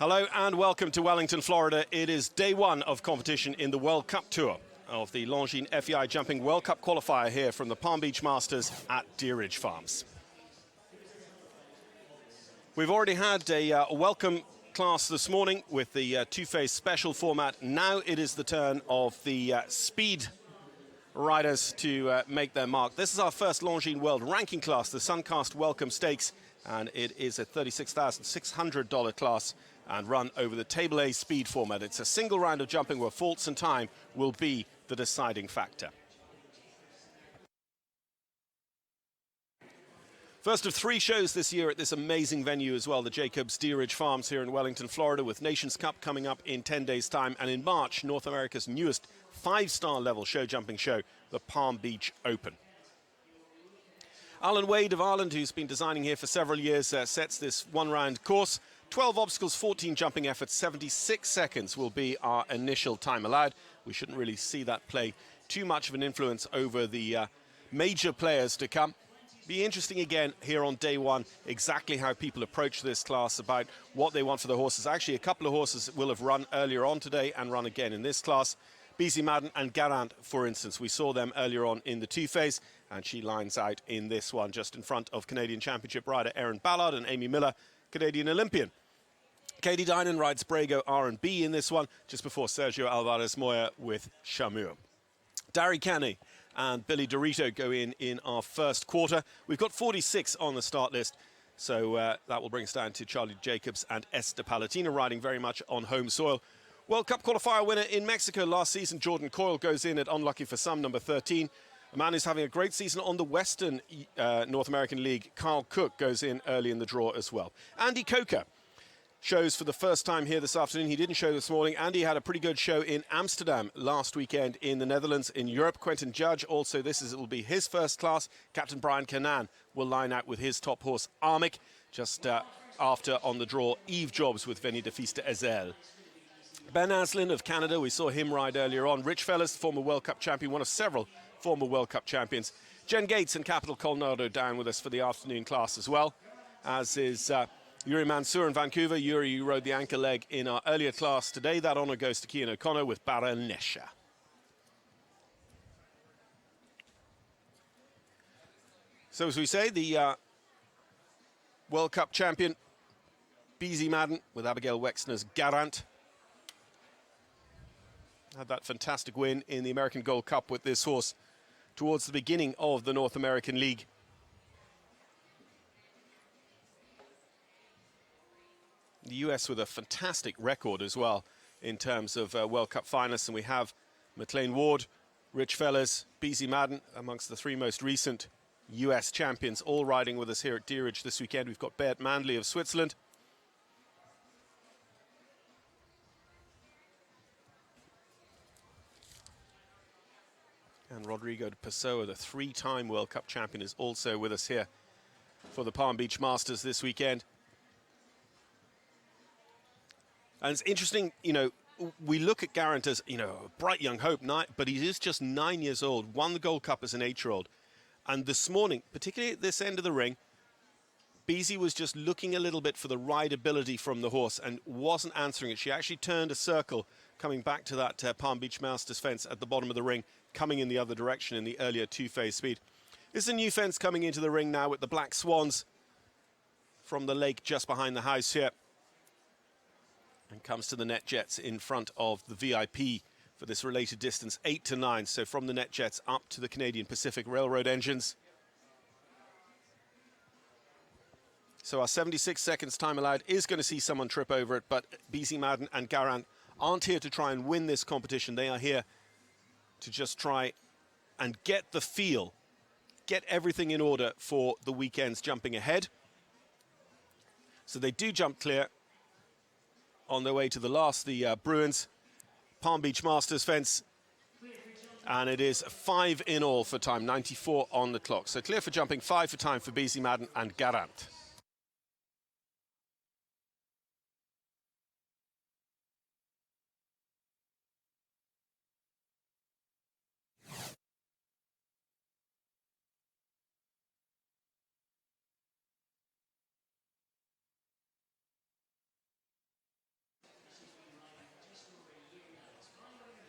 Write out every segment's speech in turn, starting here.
Hello and welcome to Wellington, Florida. It is day one of competition in the World Cup Tour of the Longines FEI Jumping World Cup Qualifier here from the Palm Beach Masters at Deer Ridge Farms. We've already had a welcome class this morning with the two-phase special format. Now it is the turn of the speed riders to make their mark. This is our first Longines World Ranking class, the Suncast Welcome Stakes, and it is a $36,600 class and run over the Table A speed format. It's a single round of jumping where faults and time will be the deciding factor. First of three shows this year at this amazing venue as well, the Jacobs Deer Ridge Farms here in Wellington, Florida, with Nations Cup coming up in 10 days' time, and in March, North America's newest five-star level show jumping show, the Palm Beach Open. Alan Wade of Ireland, who's been designing here for several years, sets this one-round course. 12 obstacles, 14 jumping efforts, 76 seconds will be our initial time allowed. We shouldn't really see that play too much of an influence over the major players to come. Be interesting again here on day one exactly how people approach this class, about what they want for the horses. Actually, a couple of horses will have run earlier on today and run again in this class. Beezy Madden and Garant, for instance, we saw them earlier on in the two-phase, and she lines out in this one just in front of Canadian Championship rider Erin Ballard and Amy Miller, Canadian Olympian. Katie Dinan rides Brago R&B in this one, just before Sergio Alvarez Moya with Chamur. Darry Caney and Billy Dorito go in our first quarter. We've got 46 on the start list, so that will bring us down to Charlie Jacobs and Esther Palatina, riding very much on home soil. World Cup qualifier winner in Mexico last season, Jordan Coyle, goes in at unlucky for some, number 13. A man who's having a great season on the Western North American League, Carl Cook, goes in early in the draw as well. Andy Coker shows for the first time here this afternoon. He didn't show this morning. Andy had a pretty good show in Amsterdam last weekend in the Netherlands. In Europe, Quentin Judge also, it will be his first class. Captain Brian Canan will line out with his top horse, Armic, just after on the draw, Eve Jobs with Veni de Fista Ezel. Ben Aslin of Canada, we saw him ride earlier on. Rich Fellas, former World Cup champion, one of several former World Cup champions. Jen Gates and Capital Colnado down with us for the afternoon class as well, as is Yuri Mansour in Vancouver. Yuri, you rode the anchor leg in our earlier class today. That honour goes to Cian O'Connor with Barra Nesha. So as we say, the World Cup champion, Beezy Madden with Abigail Wexner's Garant, had that fantastic win in the American Gold Cup with this horse towards the beginning of the North American League. The US with a fantastic record as well in terms of World Cup finalists, and we have McLean Ward, Rich Fellas, Beezy Madden amongst the three most recent US champions, all riding with us here at Deer Ridge this weekend. We've got Bert Mandley of Switzerland, and Rodrigo de Pessoa, the three-time World Cup champion, is also with us here for the Palm Beach Masters this weekend. And it's interesting, you know, we look at Garant as, you know, a bright young hope, but he is just 9 years old, won the Gold Cup as an 8-year-old. And this morning, particularly at this end of the ring, Beezy was just looking a little bit for the rideability from the horse and wasn't answering it. She actually turned a circle coming back to that Palm Beach Masters fence at the bottom of the ring, coming in the other direction in the earlier two-phase speed. This is a new fence coming into the ring now with the Black Swans from the lake just behind the house here, and comes to the net jets in front of the VIP for this related distance, 8 to 9. So from the net jets up to the Canadian Pacific Railroad engines. So our 76 seconds time allowed is going to see someone trip over it, but Beezy Madden and Garant aren't here to try and win this competition. They are here to just try and get the feel, get everything in order for the weekend's jumping ahead. So they do jump clear on their way to the last, the Bruins Palm Beach Masters fence. And it is 5 in all for time, 94 on the clock. So clear for jumping, 5 for time for Beezy Madden and Garant.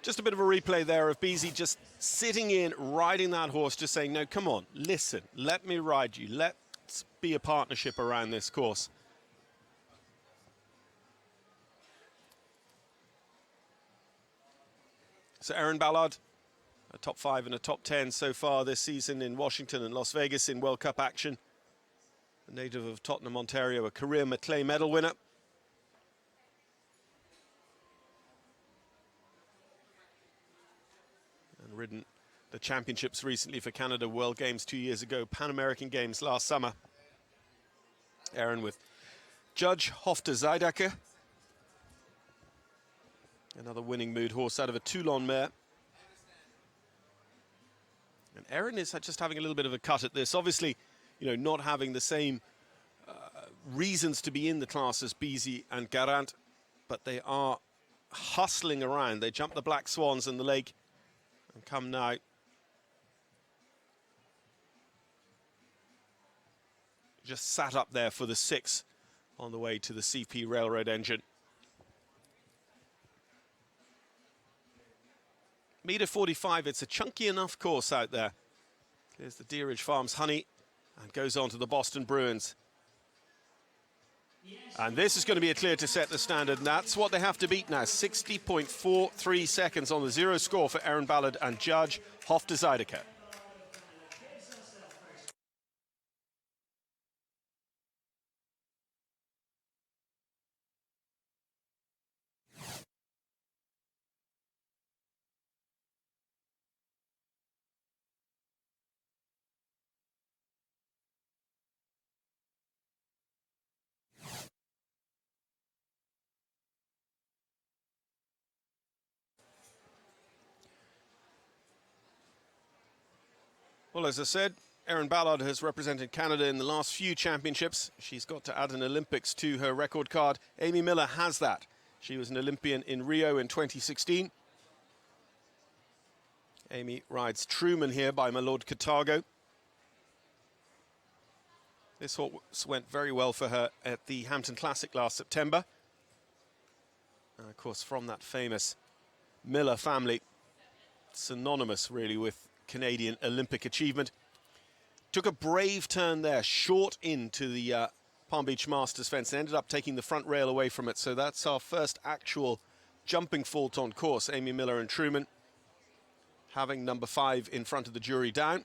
Just a bit of a replay there of Beasy just sitting in, riding that horse, just saying, no, come on, listen, let me ride you. Let's be a partnership around this course. So Erin Ballard, a top 5 and a top 10 so far this season in Washington and Las Vegas in World Cup action. A native of Tottenham, Ontario, a career Maclay medal winner. And ridden the championships recently for Canada, World Games 2 years ago, Pan American Games last summer. Erin with Judge Hofter Zydacker. Another winning mood horse out of a Toulon mare. And Erin is just having a little bit of a cut at this. Obviously, you know, not having the same reasons to be in the class as Beasy and Garant, but they are hustling around. They jump the Black Swans in the lake and come now. Just sat up there for the 6 on the way to the CP Railroad engine. Meter 45, it's a chunky enough course out there. Here's the Deerage Farms Honey and goes on to the Boston Bruins. And this is going to be a clear to set the standard, and that's what they have to beat now. 60.43 seconds on the 0 score for Erin Ballard and Judge Hofter Zydacker. Well, as I said, Erin Ballard has represented Canada in the last few championships. She's got to add an Olympics to her record card. Amy Miller has that. She was an Olympian in Rio in 2016. Amy rides Truman here by my Lord Cartago. This horse went very well for her at the Hampton Classic last September. And of course, from that famous Miller family, synonymous really with Canadian Olympic achievement. Took a brave turn there, short into the Palm Beach Masters fence, and ended up taking the front rail away from it. So that's our first actual jumping fault on course. Amy Miller and Truman having number 5 in front of the jury down.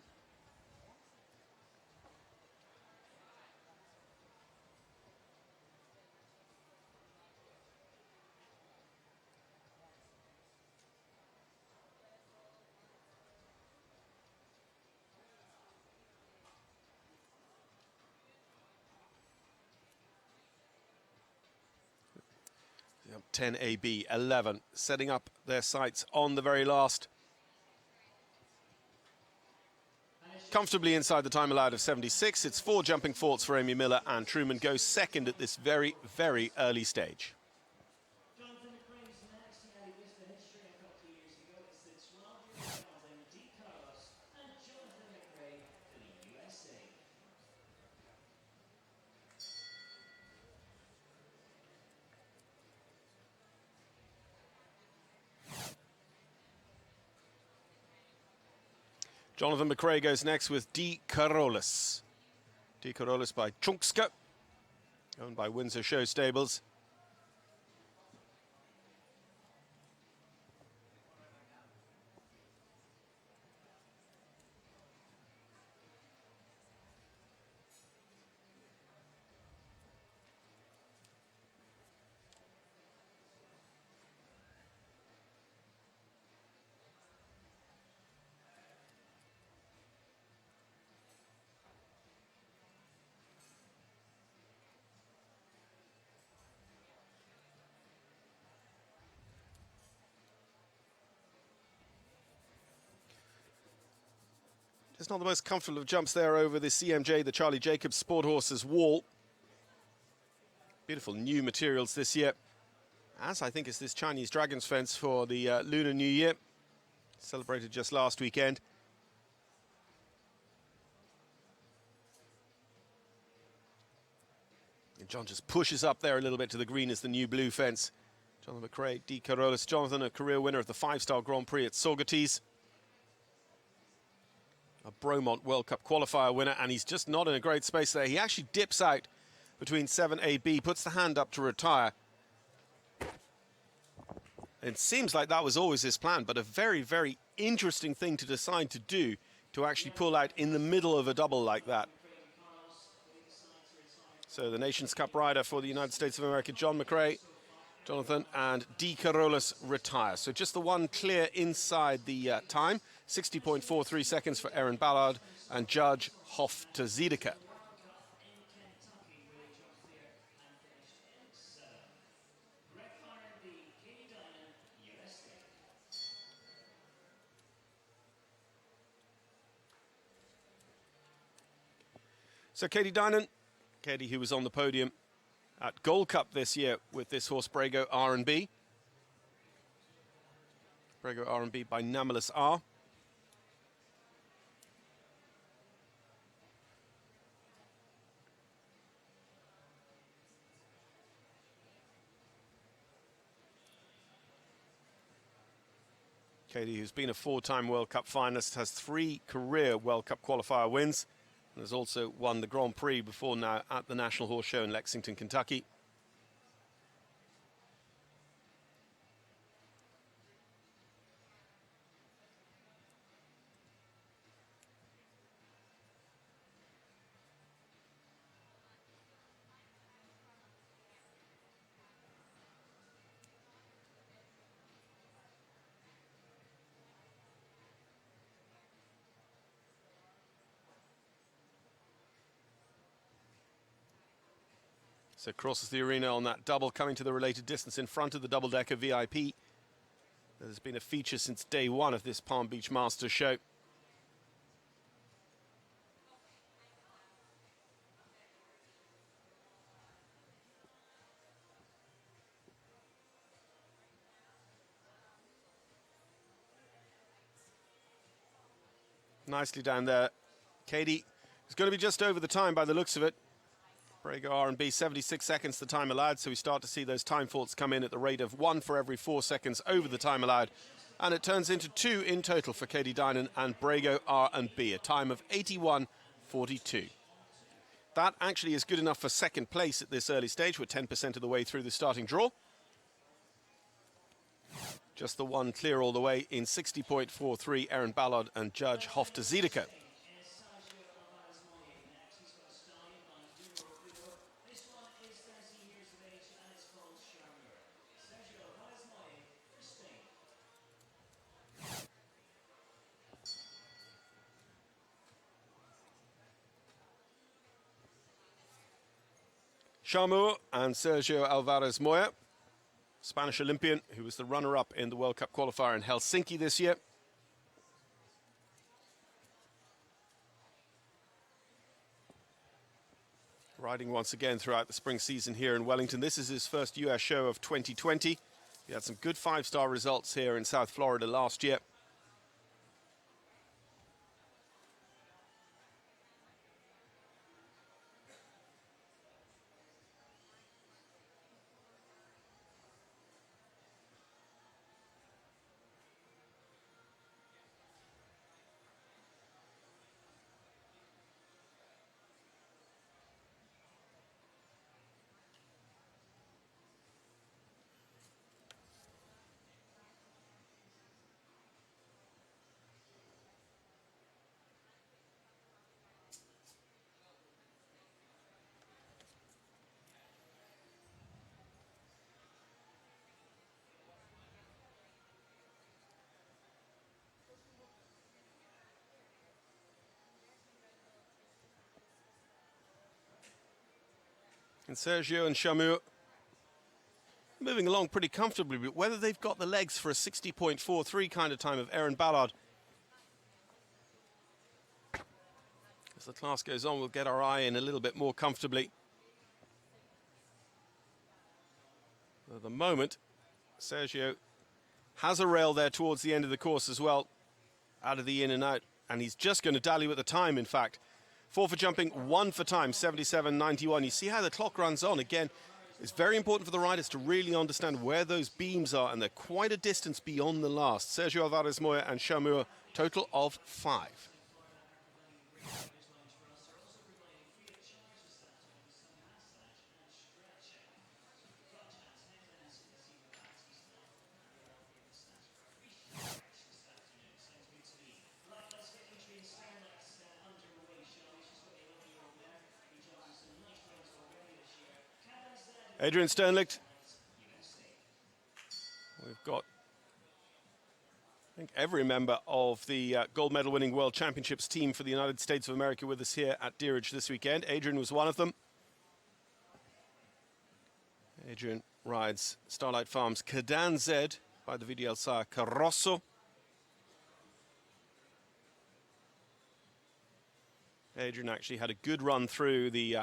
Yep, 10 AB, 11, setting up their sights on the very last. Comfortably inside the time allowed of 76. It's 4 jumping faults for Amy Miller, and Truman goes second at this very, very early stage. Jonathan McRae goes next with D. Carolus. D. Carolus by Chunkska, owned by Windsor Show Stables. It's not the most comfortable of jumps there over the CMJ, the Charlie Jacobs Sport Horses wall. Beautiful new materials this year, as I think is this Chinese Dragons fence for the Lunar New Year, celebrated just last weekend. And John just pushes up there a little bit to the green as the new blue fence Jonathan McRae, D. Carolus. Jonathan, a career winner of the 5-star Grand Prix at Saugerties. A Bromont World Cup qualifier winner, and he's just not in a great space there. He actually dips out between 7AB, puts the hand up to retire. It seems like that was always his plan, but a very, very interesting thing to decide to do, to actually pull out in the middle of a double like that. So the Nations Cup rider for the United States of America, John McRae, Jonathan, and D. Carolus retire. So just the one clear inside the time, 60.43 seconds for Aaron Ballard and Judge Hofte-Ziedeker. So Katie Dinan, Katie who was on the podium at Gold Cup this year with this horse Brago R&B. Brago R&B by Namalus R. Katie, who's been a 4-time World Cup finalist, has 3 career World Cup qualifier wins, and has also won the Grand Prix before now at the National Horse Show in Lexington, Kentucky. So crosses the arena on that double, coming to the related distance in front of the double-decker VIP. There's been a feature since day one of this Palm Beach Masters show. Nicely down there. Katie is going to be just over the time by the looks of it. Brago R&B, 76 seconds the time allowed, so we start to see those time faults come in at the rate of 1 for every 4 seconds over the time allowed. And it turns into 2 in total for Katie Dinan and Brago R&B, a time of 81.42. That actually is good enough for second place at this early stage. We're 10% of the way through the starting draw. Just the one clear all the way in 60.43, Aaron Ballard and Judge Hofte-Ziedeker. Charmour and Sergio Alvarez Moya, Spanish Olympian, who was the runner-up in the World Cup qualifier in Helsinki this year. Riding once again throughout the spring season here in Wellington. This is his first US show of 2020. He had some good 5-star results here in South Florida last year. And Sergio and Charmour moving along pretty comfortably, but whether they've got the legs for a 60.43 kind of time of Aaron Ballard. As the class goes on, we'll get our eye in a little bit more comfortably. At the moment, Sergio has a rail there towards the end of the course as well, out of the in and out, and he's just going to dally with the time, in fact. 4 for jumping, 1 for time, 77.91. You see how the clock runs on. Again, It's very important for the riders to really understand where those beams are, and they're quite a distance beyond the last. Sergio Alvarez Moya and Shamur, total of 5. Adrian Sternlicht. We've got, I think, every member of the gold medal winning World Championships team for the United States of America with us here at Deerage this weekend. Adrian was one of them. Adrian rides Starlight Farms Cadan Z by the VDL sire Carrosso. Adrian actually had a good run through the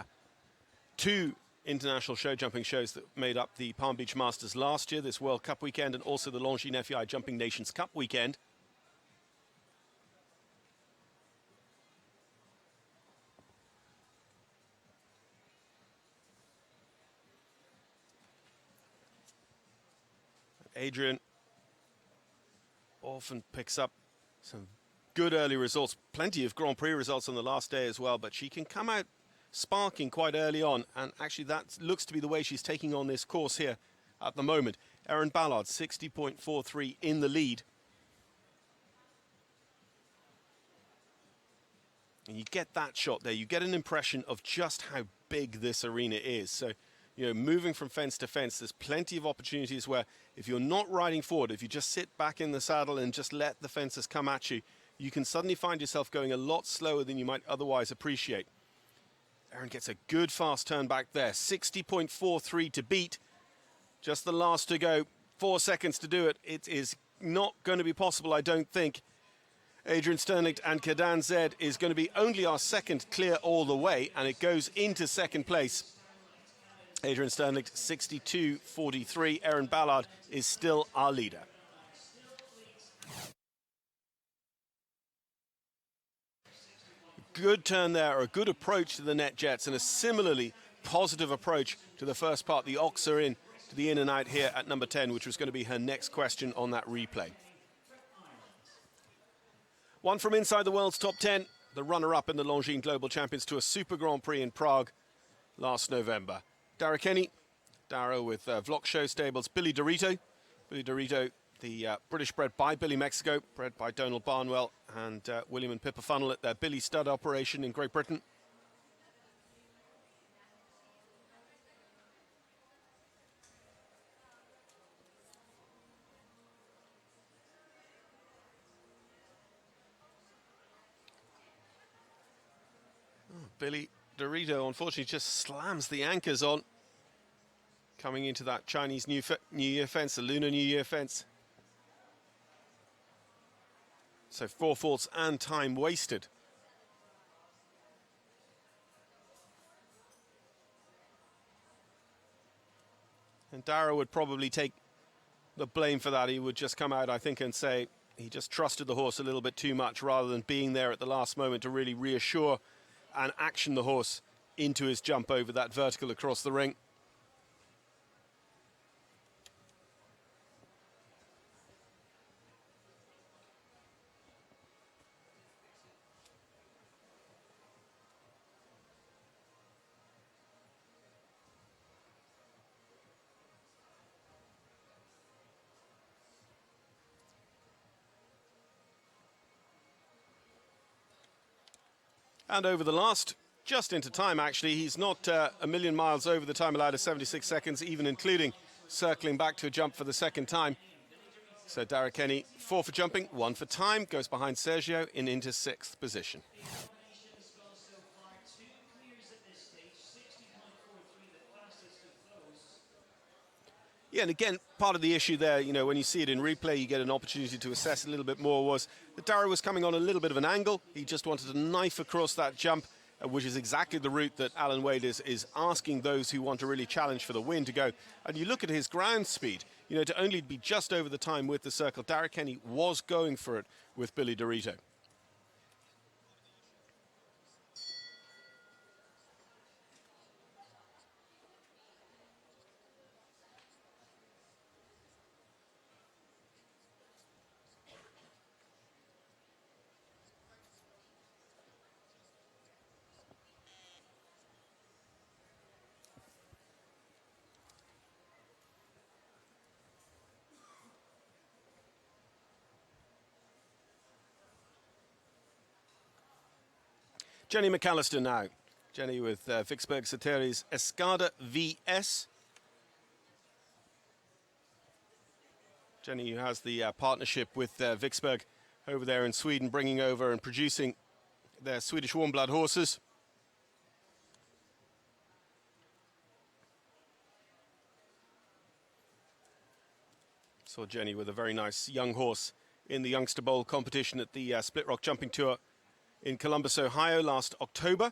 2 international show jumping shows that made up the Palm Beach Masters last year, this World Cup weekend, and also the Longines FEI Jumping Nations Cup weekend. Adrian often picks up some good early results, plenty of Grand Prix results on the last day as well, but she can come out sparking quite early on, and actually that looks to be the way she's taking on this course here at the moment. Erin Ballard, 60.43 in the lead. And you get that shot there, you get an impression of just how big this arena is. So, you know, moving from fence to fence, there's plenty of opportunities where if you're not riding forward, if you just sit back in the saddle and just let the fences come at you, you can suddenly find yourself going a lot slower than you might otherwise appreciate. Erin gets a good fast turn back there. 60.43 to beat. Just the last to go. 4 seconds to do it. It is not going to be possible, I don't think. Adrian Sternlicht and Cadan Z is going to be only our second clear all the way, and it goes into second place. Adrian Sternlicht, 62.43. Erin Ballard is still our leader. Good turn there, or a good approach to the net jets, and a similarly positive approach to the first part. The Ox are in to the in and out here at number 10, which was going to be her next question on that replay. One from inside the world's top 10, the runner-up in the Longines Global Champions to a Super Grand Prix in Prague last November. Dara Kenny, Dara with Vlok Show Stables, Billy Dorito. Billy Dorito, the British bred by Billy Mexico, bred by Donald Barnwell and William and Pippa Funnell at their Billy Stud operation in Great Britain. Billy Dorito, unfortunately, just slams the anchors on, coming into that Chinese New Year fence, the Lunar New Year fence. So 4 faults and time wasted. And Dara would probably take the blame for that. He would just come out, I think, and say he just trusted the horse a little bit too much rather than being there at the last moment to really reassure and action the horse into his jump over that vertical across the ring. And over the last, just into time actually, he's not a million miles over the time allowed of 76 seconds, even including circling back to a jump for the second time. So Dara Kenny, 4 for jumping, 1 for time, goes behind Sergio in into 6th position. Yeah, and again, part of the issue there, you know, when you see it in replay, you get an opportunity to assess a little bit more, was that Dara was coming on a little bit of an angle. He just wanted to knife across that jump, which is exactly the route that Alan Wade is asking those who want to really challenge for the win to go. And you look at his ground speed, you know, to only be just over the time with the circle, Dara Kenny was going for it with Billy Dorito. Jenny McAllister now. Jenny with Vicksburg Ceteris Escada VS. Jenny, who has the partnership with Vicksburg over there in Sweden, bringing over and producing their Swedish warm blood horses. Saw Jenny with a very nice young horse in the Youngster Bowl competition at the Split Rock Jumping Tour in Columbus, Ohio last October.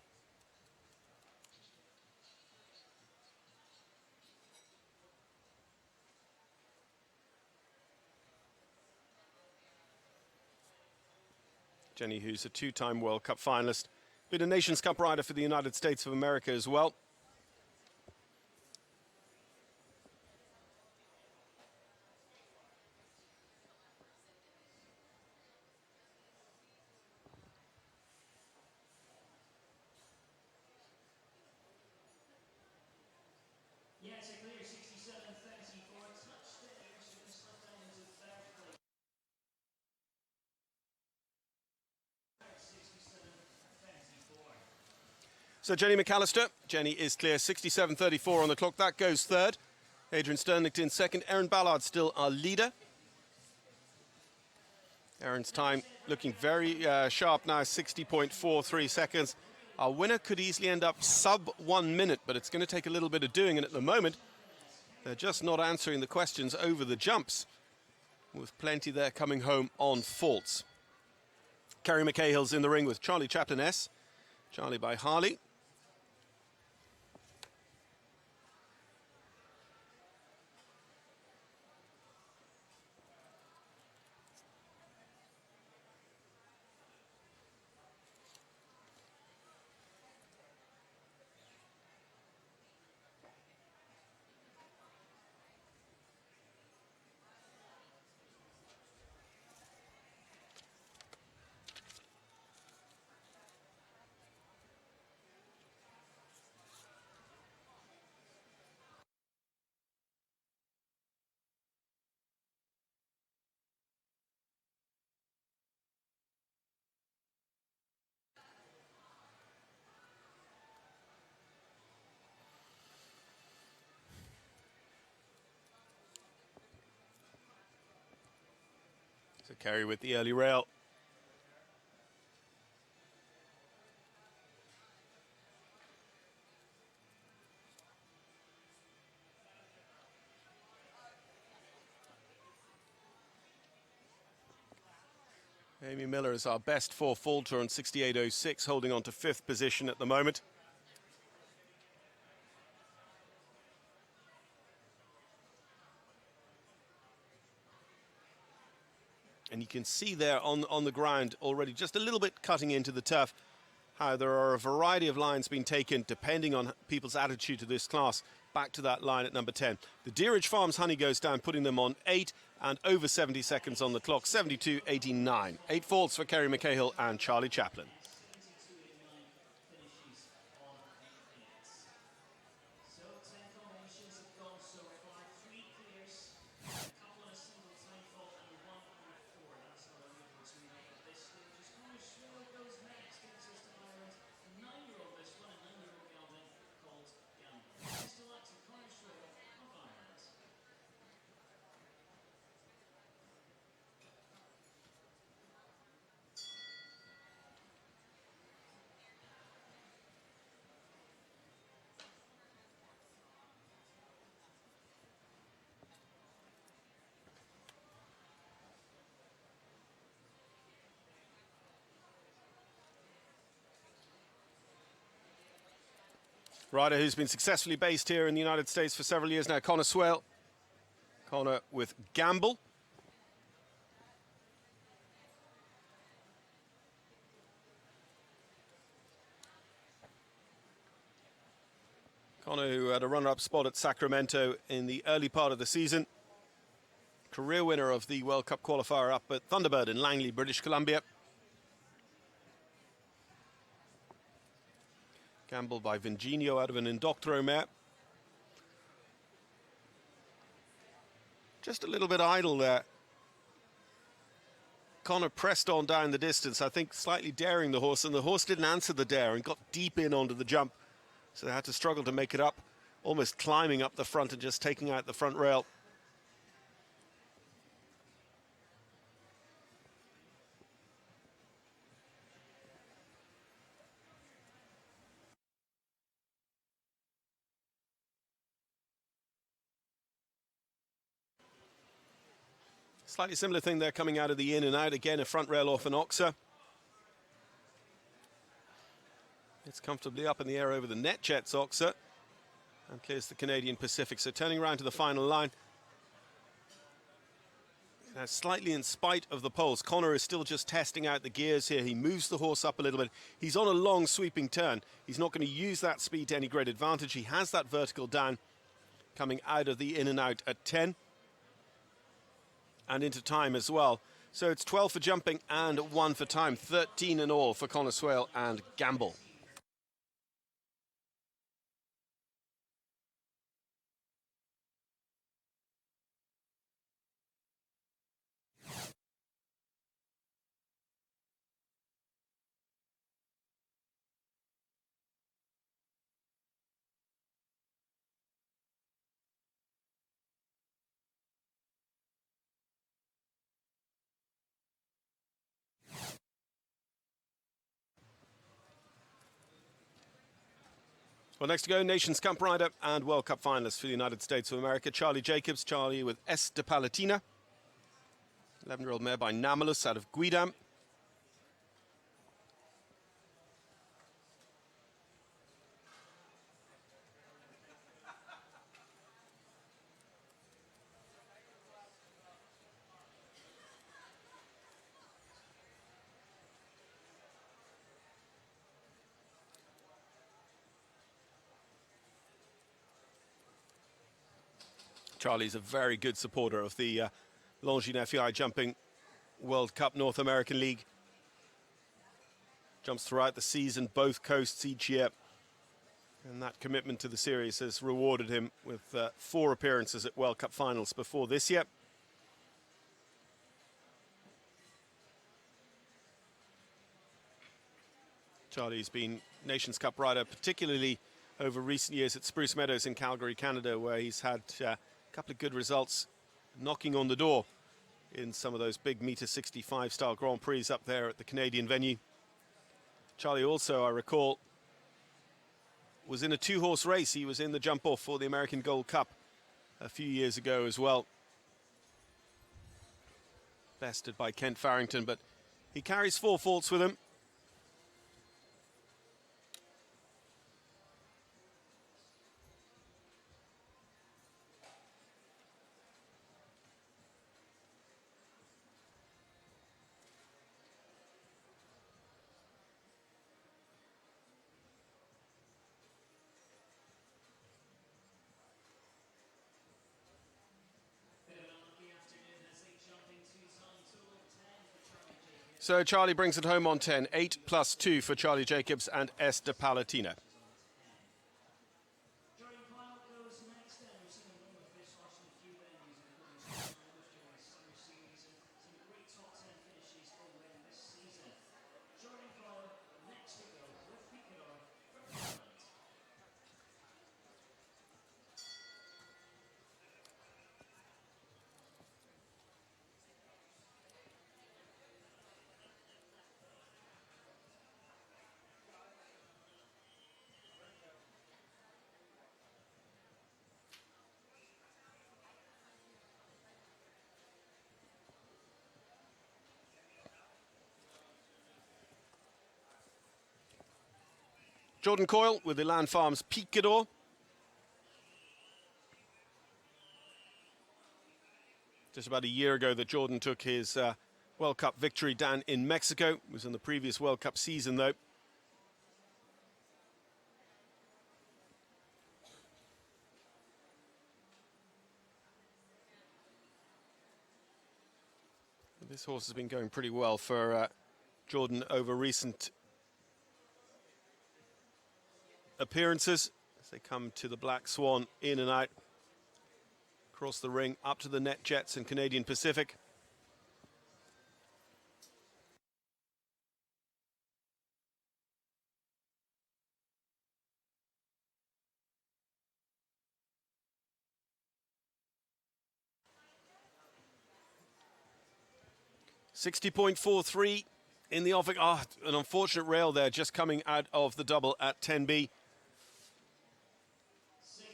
Jenny, who's a two-time World Cup finalist, been a Nations Cup rider for the United States of America as well. So Jenny McAllister, Jenny is clear, 67.34 on the clock. That goes third. Adrian Sternlicht in second. Erin Ballard still our leader. Erin's time looking very sharp now, 60.43 seconds. Our winner could easily end up sub 1 minute, but it's going to take a little bit of doing. And at the moment, they're just not answering the questions over the jumps, with plenty there coming home on faults. Kerry McCahill's in the ring with Charlie Chaplin S. Charlie by Harley. So Kerry with the early rail. Amy Miller is our best for Falter on 68.06, holding on to 5th position at the moment. And you can see there on the ground already, just a little bit cutting into the turf, how there are a variety of lines being taken depending on people's attitude to this class. Back to that line at number 10. The Deerage Farms Honey goes down, putting them on 8 and over 70 seconds on the clock, 72.89. 8 faults for Kerry McCahill and Charlie Chaplin. Rider who's been successfully based here in the United States for several years now, Connor Swale. Connor with Gamble. Connor, who had a runner-up spot at Sacramento in the early part of the season. Career winner of the World Cup qualifier up at Thunderbird in Langley, British Columbia. Gamble by Vinginio out of an Indoctro mare. Just a little bit idle there. Connor pressed on down the distance, I think slightly daring the horse, and the horse didn't answer the dare and got deep in onto the jump. So they had to struggle to make it up, almost climbing up the front and just taking out the front rail. Slightly similar thing there coming out of the in and out. Again, a front rail off an oxer. It's comfortably up in the air over the NetJets oxer and clears the Canadian Pacific. So turning around to the final line. Now, slightly in spite of the poles, Connor is still just testing out the gears here. He moves the horse up a little bit. He's on a long sweeping turn. He's not going to use that speed to any great advantage. He has that vertical down coming out of the in and out at 10. And into time as well. So it's 12 for jumping and 1 for time. 13 in all for Connor Swale and Gamble. Well, next to go, Nations Cup rider and World Cup finalist for the United States of America, Charlie Jacobs. Charlie with S. de Palatina. 11-year-old mare by Namalus out of Guidam. Charlie's a very good supporter of the Longines FEI Jumping World Cup North American League. Jumps throughout the season, both coasts each year. And that commitment to the series has rewarded him with 4 appearances at World Cup finals before this year. Charlie's been Nations Cup rider, particularly over recent years at Spruce Meadows in Calgary, Canada, where he's had a couple of good results knocking on the door in some of those big meter 65 style Grand Prix up there at the Canadian venue. Charlie also, I recall, was in a 2-horse race. He was in the jump off for the American Gold Cup a few years ago as well. Bested by Kent Farrington, but he carries 4 faults with him. So Charlie brings it home on 10. 8 plus 2 for Charlie Jacobs and S. de Palatina. Jordan Coyle with the Land Farms Picador. Just about a year ago that Jordan took his World Cup victory down in Mexico. It was in the previous World Cup season, though. This horse has been going pretty well for Jordan over recent appearances as they come to the Black Swan, in and out, across the ring, up to the NetJets and Canadian Pacific. 60.43 in the offing. Oh, an unfortunate rail there just coming out of the double at 10B.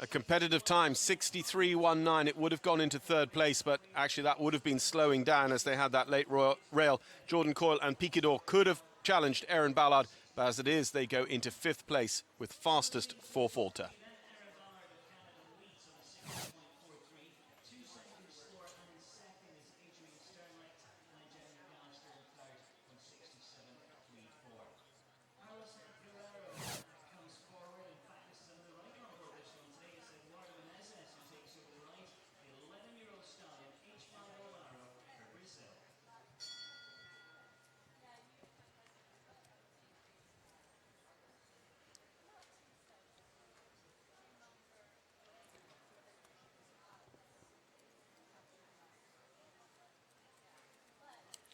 A competitive time, 63.19. It would have gone into third place, but actually that would have been slowing down as they had that late rail. Jordan Coyle and Picador could have challenged Aaron Ballard, but as it is, they go into fifth place with fastest four-faulter.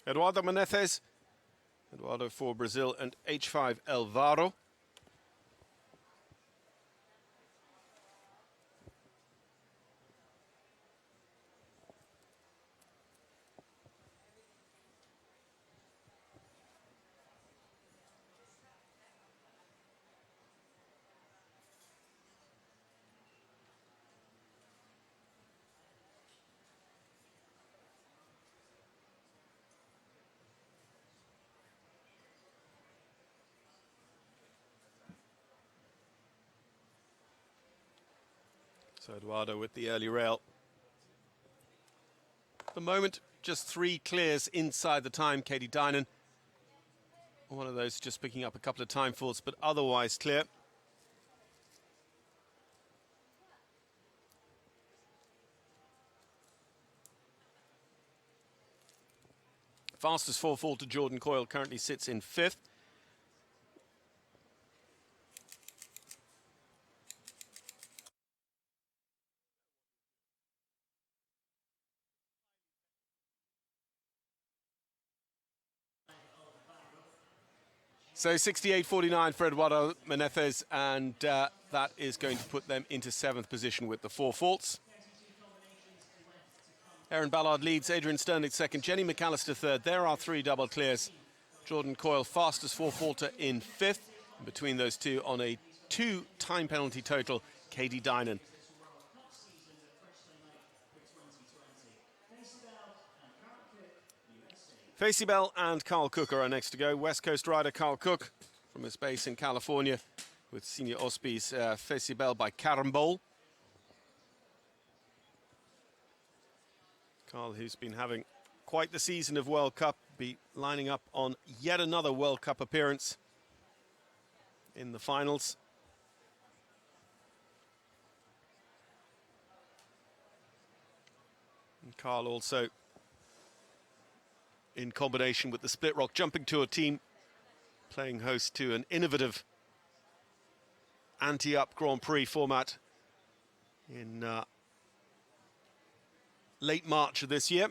Eduardo Menezes, Eduardo for Brazil, and H5 Elvaro. So Eduardo with the early rail. At the moment, just 3 clears inside the time. Katie Dynan, one of those just picking up a couple of time faults, but otherwise clear. Fastest four-faulter Jordan Coyle currently sits in 5th. So 68.49 for Eduardo Menezes, and that is going to put them into 7th position with the 4 faults. Aaron Ballard leads, Adrian Sternlich second, Jenny McAllister third. There are 3 double clears. Jordan Coyle fastest four-faulter in 5th. And between those two on a 2 time penalty total, Katie Dynan. Facey Bell and Carl Cook are our next to go. West Coast rider Carl Cook from his base in California with Senior Ospi's Facey Bell by Carambol. Carl, who's been having quite the season of World Cup, be lining up on yet another World Cup appearance in the finals. And Carl also in combination with the Split Rock Jumping Tour team, playing host to an innovative anti-up Grand Prix format in late March of this year.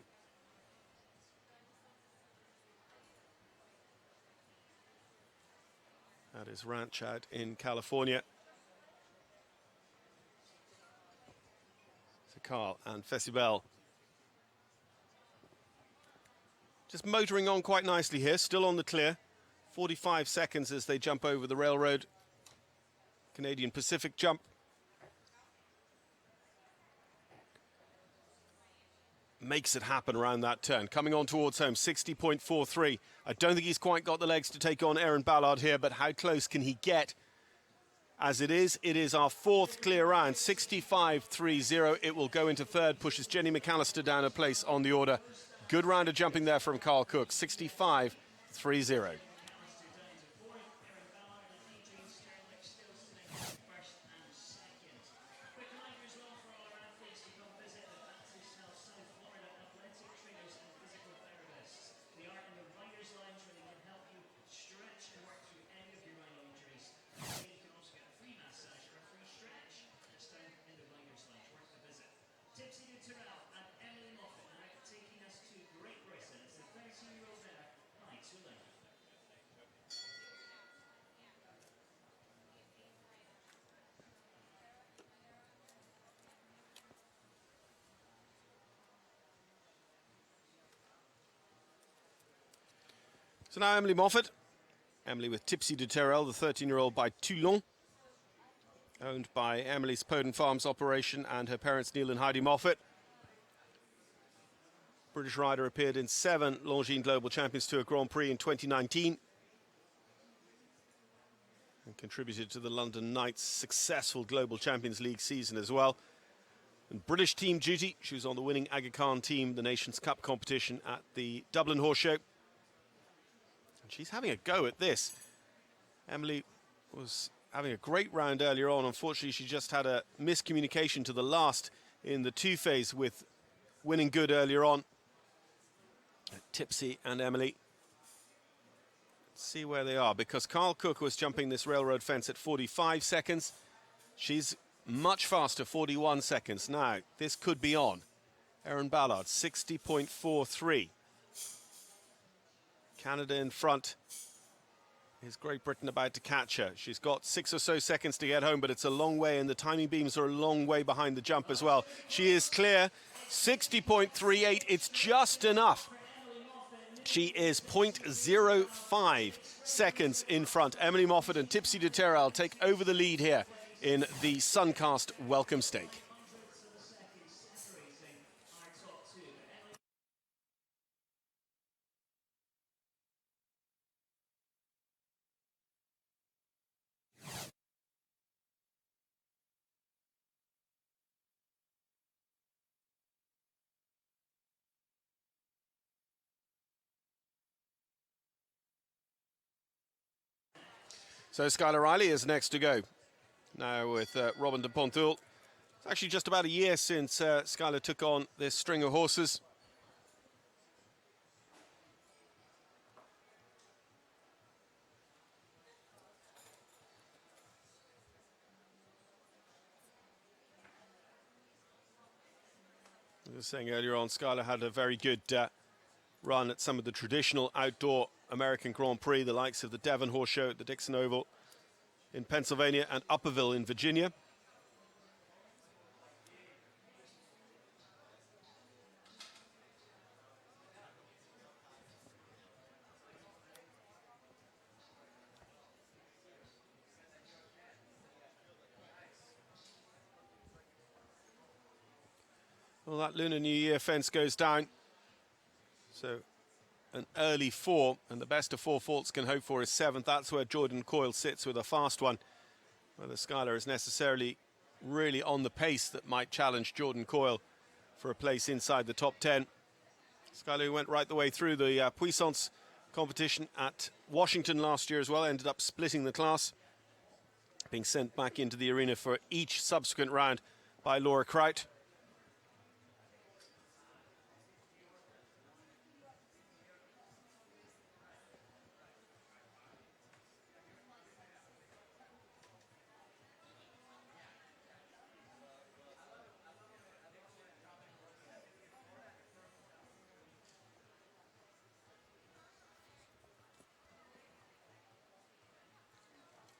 That is Ranch out in California. So Carl and Facey Bell just motoring on quite nicely here, still on the clear. 45 seconds as they jump over the railroad. Canadian Pacific jump. Makes it happen around that turn. Coming on towards home, 60.43. I don't think he's quite got the legs to take on Aaron Ballard here, but how close can he get? As it is our 4th clear round, 65.30. It will go into 3rd, pushes Jenny McAllister down a place on the order. Good round of jumping there from Carl Cook, 65.30. So now Emily Moffat. Emily with Tipsy de Terrell, the 13-year-old by Toulon. Owned by Emily's Poden Farms operation and her parents Neil and Heidi Moffat. British rider appeared in 7 Longines Global Champions Tour Grand Prix in 2019. And contributed to the London Knights' successful Global Champions League season as well. And British team duty, she was on the winning Aga Khan team, the Nations Cup competition at the Dublin Horse Show. And she's having a go at this. Emily was having a great round earlier on. Unfortunately, she just had a miscommunication to the last in the 2 phase with winning good earlier on. Tipsy and Emily. Let's see where they are, because Carl Cook was jumping this railroad fence at 45 seconds. She's much faster, 41 seconds. Now, this could be on. Erin Ballard, 60.43. Canada in front. Is Great Britain about to catch her? She's got 6 or so seconds to get home, but it's a long way, and the timing beams are a long way behind the jump as well. She is clear, 60.38. It's just enough. She is 0.05 seconds in front. Emily Moffat and Tipsy de Terrell take over the lead here in the Suncast Welcome Stake. So Skylar Riley is next to go. Now with Robin de Ponthul. It's actually just about a year since Skylar took on this string of horses. I was saying earlier on, Skylar had a very good run at some of the traditional outdoor American Grand Prix, the likes of the Devon Horse Show at the Dixon Oval in Pennsylvania and Upperville in Virginia. Well, that Lunar New Year fence goes down. So an early 4, and the best of 4 faults can hope for is 7th. That's where Jordan Coyle sits with a fast one. Whether Skylar is necessarily really on the pace that might challenge Jordan Coyle for a place inside the top 10. Skylar went right the way through the Puissance competition at Washington last year as well, ended up splitting the class, being sent back into the arena for each subsequent round by Laura Kraut.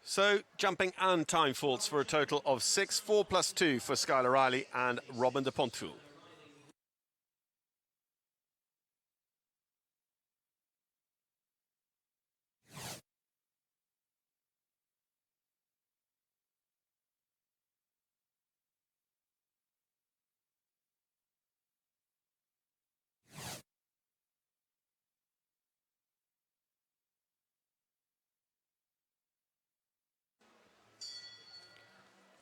So, jumping and time faults for a total of 6, 4 plus 2 for Skylar Riley and Robin de Ponthul.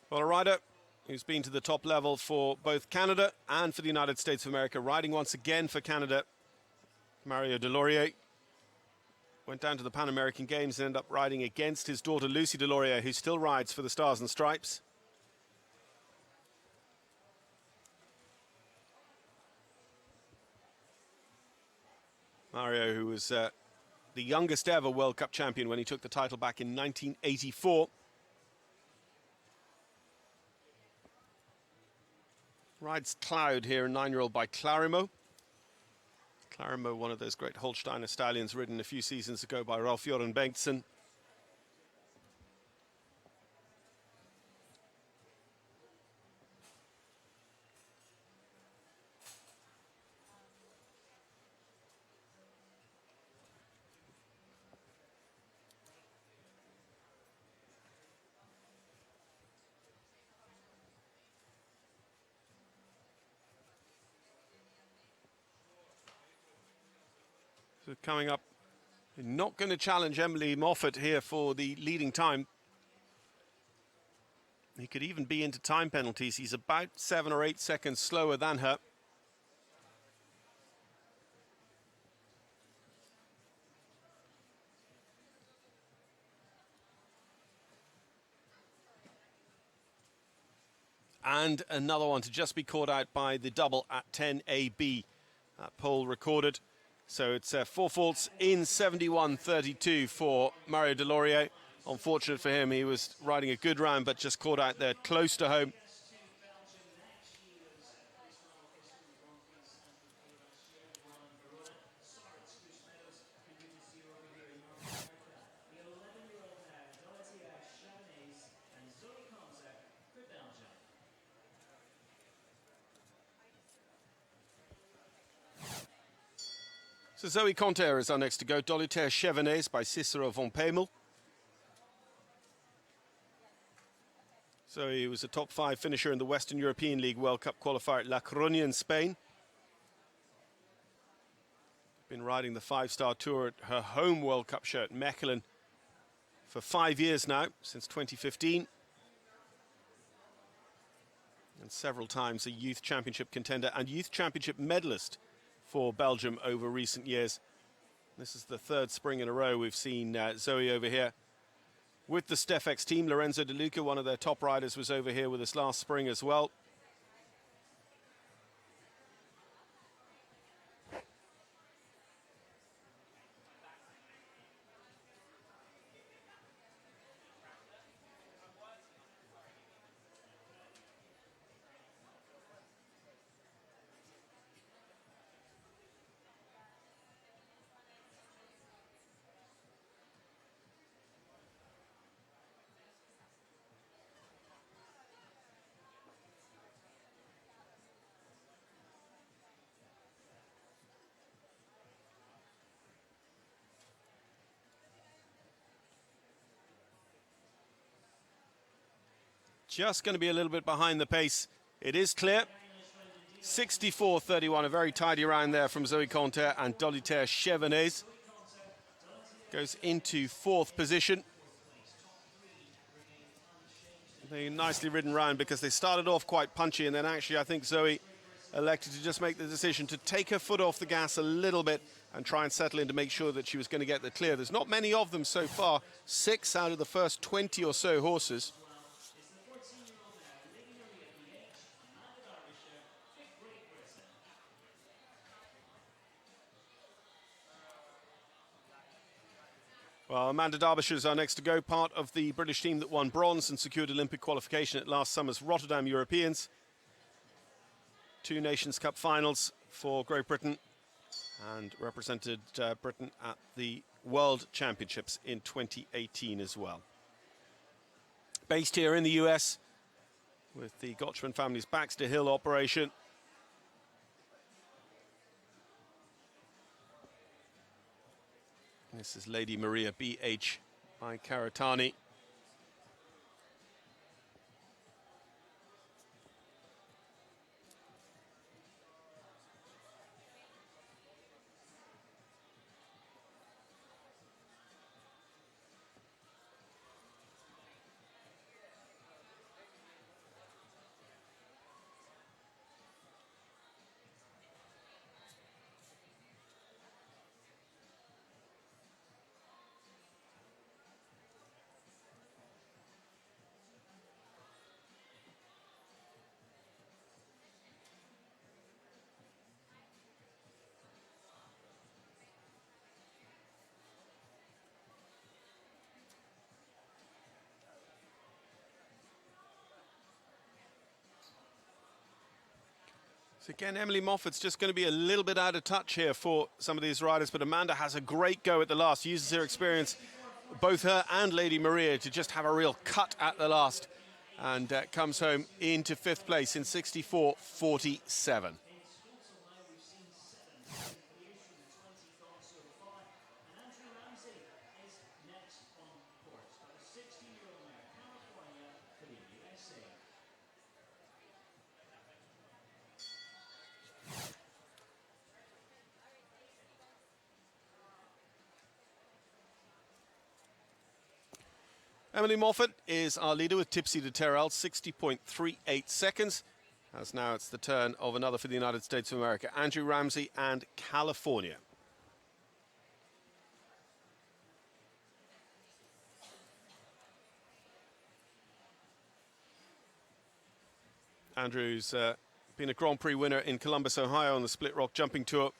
Well, a rider who's been to the top level for both Canada and for the United States of America, riding once again for Canada, Mario Delorier. Went down to the Pan American Games and ended up riding against his daughter Lucy Delorier, who still rides for the Stars and Stripes. Mario, who was the youngest ever World Cup champion when he took the title back in 1984. Rides Cloud here, a 9-year-old by Clarimo. Clarimo, one of those great Holsteiner stallions ridden a few seasons ago by Ralph Joran Bengtsson. So coming up, not going to challenge Emily Moffat here for the leading time. He could even be into time penalties. He's about 7 or 8 seconds slower than her. And another one to just be caught out by the double at 10 AB. That pole recorded. So it's 4 faults in 71.32 for Mario Deloria. Unfortunate for him, he was riding a good round, but just caught out there close to home. So Zoe Conter is our next to go. Dolitaire Chevenets by Cicero von Pemel. Zoe was a top 5 finisher in the Western European League World Cup qualifier at La Coruña in Spain. Been riding the 5-star tour at her home World Cup show at Mechelen for 5 years now, since 2015. And several times a youth championship contender and youth championship medalist for Belgium over recent years. This is the 3rd spring in a row we've seen Zoe over here with the Stefex team. Lorenzo De Luca, one of their top riders, was over here with us last spring as well. Just going to be a little bit behind the pace. It is clear. 64.31, a very tidy round there from Zoe Conter, and Dolitaire Chevenets goes into 4th position. A nicely ridden round because they started off quite punchy, and then actually I think Zoe elected to just make the decision to take her foot off the gas a little bit and try and settle in to make sure that she was going to get the clear. There's not many of them so far, 6 out of the first 20 or so horses. Well, Amanda Derbyshire is our next to go, part of the British team that won bronze and secured Olympic qualification at last summer's Rotterdam Europeans. 2 Nations Cup finals for Great Britain and represented Britain at the World Championships in 2018 as well. Based here in the US with the Gotchman family's Baxter Hill operation. This is Lady Maria B.H. by Karatani. So again, Emily Moffat's just going to be a little bit out of touch here for some of these riders, but Amanda has a great go at the last, uses her experience, both her and Lady Maria, to just have a real cut at the last, and comes home into 5th place in 64.47. Emily Moffat is our leader with Tipsy de Terrell, 60.38 seconds. As now it's the turn of another for the United States of America, Andrew Ramsey and California. Andrew's been a Grand Prix winner in Columbus, Ohio on the Split Rock Jumping Tour.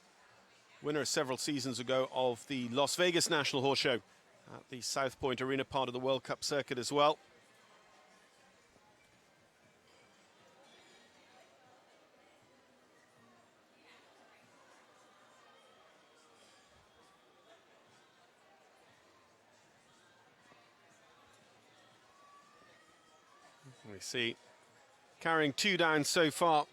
Winner several seasons ago of the Las Vegas National Horse Show at the South Point Arena, part of the World Cup circuit as well. We see carrying 2 down so far.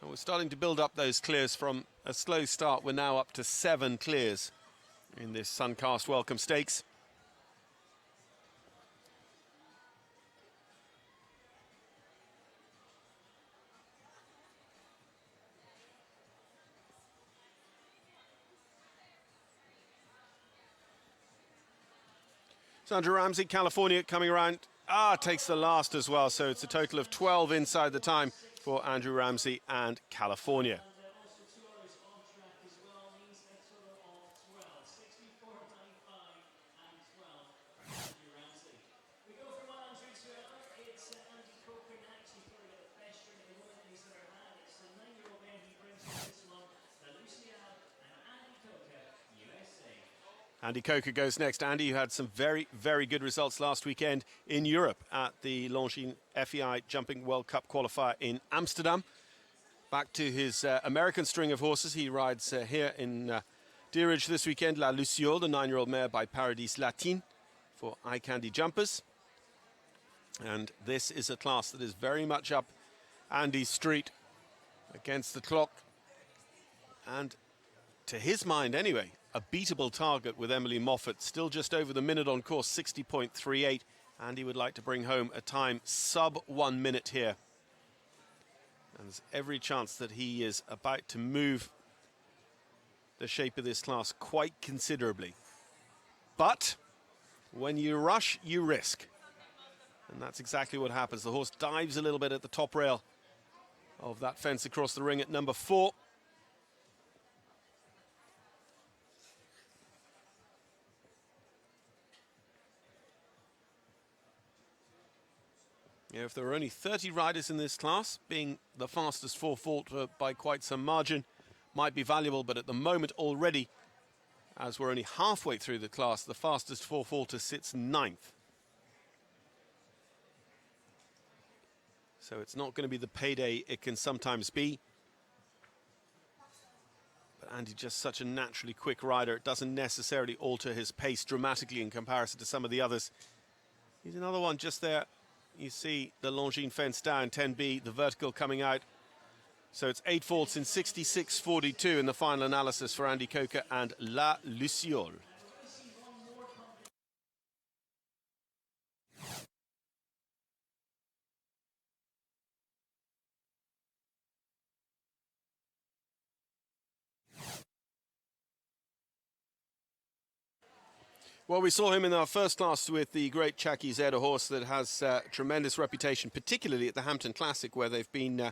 And we're starting to build up those clears from a slow start. We're now up to 7 clears in this Suncast Welcome Stakes. Andrew Ramsey, California, coming around. Takes the last as well, so it's a total of 12 inside the time for Andrew Ramsey and California. Andy Coker goes next. Andy, who had some very, very good results last weekend in Europe at the Longines FEI Jumping World Cup Qualifier in Amsterdam. Back to his American string of horses. He rides here in Deerage this weekend. La Luciole, the 9-year-old mare by Paradis Latine for Eye Candy Jumpers. And this is a class that is very much up Andy's street, against the clock. And to his mind anyway, a beatable target with Emily Moffat, still just over the minute on course, 60.38. And he would like to bring home a time sub 1 minute here. And there's every chance that he is about to move the shape of this class quite considerably. But when you rush, you risk. And that's exactly what happens. The horse dives a little bit at the top rail of that fence across the ring at number 4. If there were only 30 riders in this class, being the fastest 4-faulter by quite some margin might be valuable, but at the moment already, as we're only halfway through the class, the fastest 4-faulter sits 9th. So it's not going to be the payday it can sometimes be. But Andy, just such a naturally quick rider, it doesn't necessarily alter his pace dramatically in comparison to some of the others. He's another one just there. You see the Longines fence down, 10B, the vertical coming out. So it's 8 faults in 66.42 in the final analysis for Andy Coker and La Luciole. Well, we saw him in our first class with the great Chaki Z, a horse that has tremendous reputation, particularly at the Hampton Classic, where they've been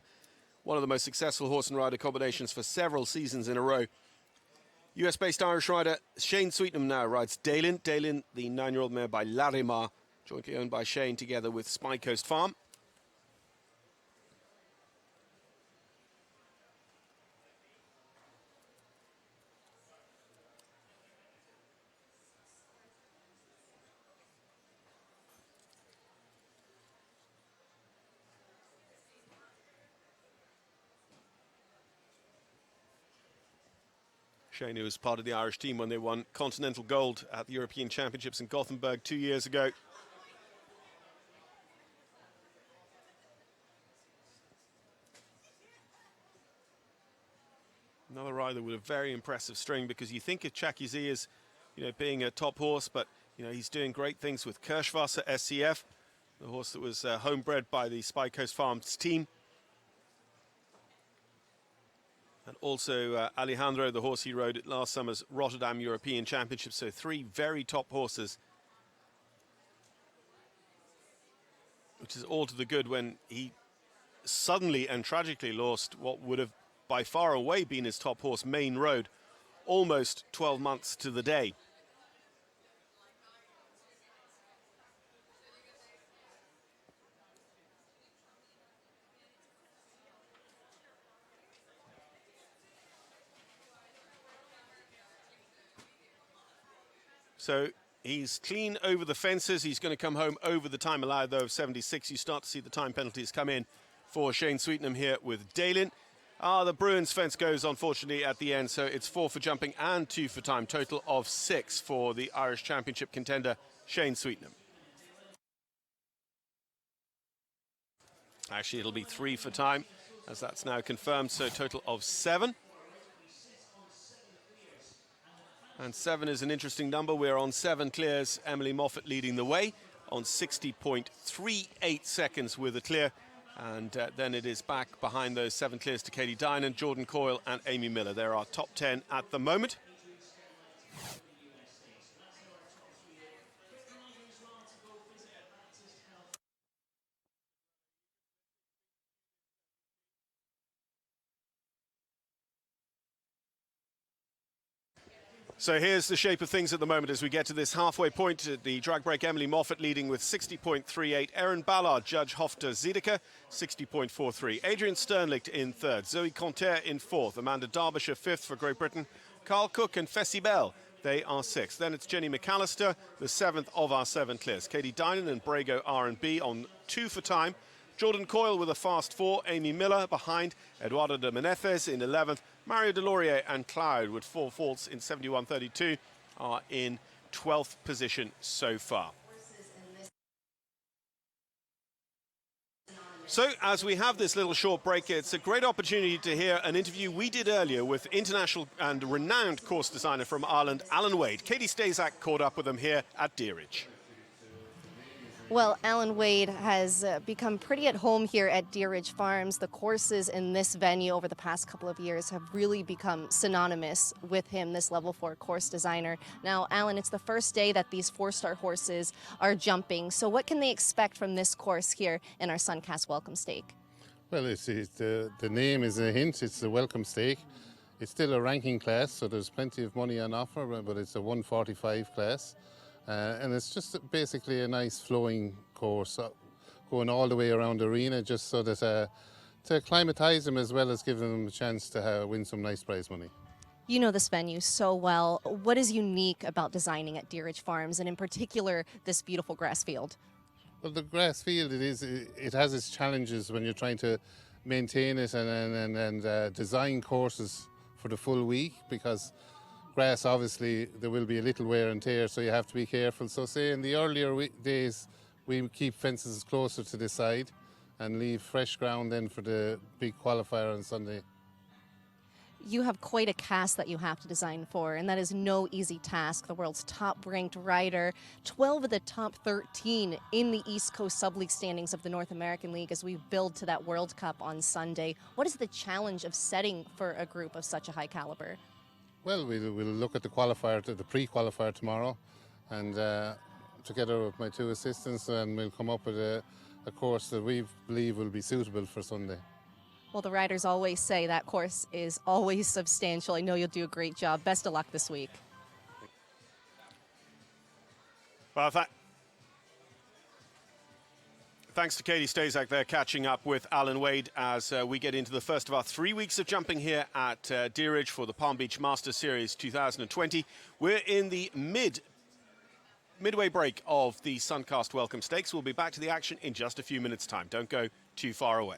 one of the most successful horse and rider combinations for several seasons in a row. US-based Irish rider Shane Sweetnam now rides Daylin. Daylin, the 9-year-old mare by Larimar, jointly owned by Shane together with Spy Coast Farm. Shane, who was part of the Irish team when they won Continental Gold at the European Championships in Gothenburg 2 years ago. Another rider with a very impressive string, because you think of Chaki Z as, being a top horse, but, he's doing great things with Kirschwasser SCF, the horse that was homebred by the Spy Coast Farms team. And also Alejandro, the horse he rode at last summer's Rotterdam European Championship. So 3 very top horses which is all to the good when he suddenly and tragically lost what would have by far away been his top horse, Main Road, almost 12 months to the day. So he's clean over the fences. He's going to come home over the time allowed, though, of 76. You start to see the time penalties come in for Shane Sweetenham here with Daylin. The Bruins fence goes, unfortunately, at the end, so it's 4 for jumping and 2 for time. Total of 6 for the Irish Championship contender, Shane Sweetenham. Actually, it'll be 3 for time, as that's now confirmed, so total of 7. And 7 is an interesting number. We're on 7 clears. Emily Moffat leading the way on 60.38 seconds with a clear. And then it is back behind those 7 clears to Katie Dinan, Jordan Coyle and Amy Miller. They're our top 10 at the moment. So here's the shape of things at the moment as we get to this halfway point at the drag break. Emily Moffat leading with 60.38. Erin Ballard, Judge Hofter Ziedeker, 60.43. Adrian Sternlicht in third. Zoe Conter in fourth. Amanda Derbyshire fifth for Great Britain. Carl Cook and Fessy Bell, they are sixth. Then it's Jenny McAllister, the 7th of our 7 clears. Katie Dinan and Brago R&B on 2 for time. Jordan Coyle with a fast 4. Amy Miller behind. Eduardo de Menezes in 11th. Mario Delorier and Cloud with 4 faults in 71.32 are in 12th position so far. So as we have this little short break, it's a great opportunity to hear an interview we did earlier with international and renowned course designer from Ireland, Alan Wade. Katie Stazak caught up with him here at Deerage. Well, Alan Wade has become pretty at home here at Deer Ridge Farms. The courses in this venue over the past couple of years have really become synonymous with him, this level 4 course designer. Now, Alan, it's the first day that these 4-star horses are jumping. So what can they expect from this course here in our Suncast Welcome Stake? Well, the name is a hint. It's the Welcome Stake. It's still a ranking class, so there's plenty of money on offer, but it's a 145 class. And it's just basically a nice flowing course going all the way around the arena, just so that to acclimatise them as well as giving them a chance to win some nice prize money. You know this venue so well. What is unique about designing at Deer Ridge Farms, and in particular this beautiful grass field? Well, the grass field, it has its challenges when you're trying to maintain it and design courses for the full week, because grass, obviously, there will be a little wear and tear, so you have to be careful. So say in the earlier days, we keep fences closer to the side and leave fresh ground then for the big qualifier on Sunday. You have quite a cast that you have to design for, and that is no easy task. The world's top-ranked rider, 12 of the top 13 in the East Coast Sub-League standings of the North American League as we build to that World Cup on Sunday. What is the challenge of setting for a group of such a high caliber? Well, we'll look at the qualifier, the pre-qualifier tomorrow, and together with my 2 assistants, and we'll come up with a course that we believe will be suitable for Sunday. Well, the riders always say that course is always substantial. I know you'll do a great job. Best of luck this week. Well, thanks to Katie Stazak there, catching up with Alan Wade as we get into the first of our 3 weeks of jumping here at Deer Ridge for the Palm Beach Masters Series 2020. We're in the midway break of the Suncast Welcome Stakes. We'll be back to the action in just a few minutes' time. Don't go too far away.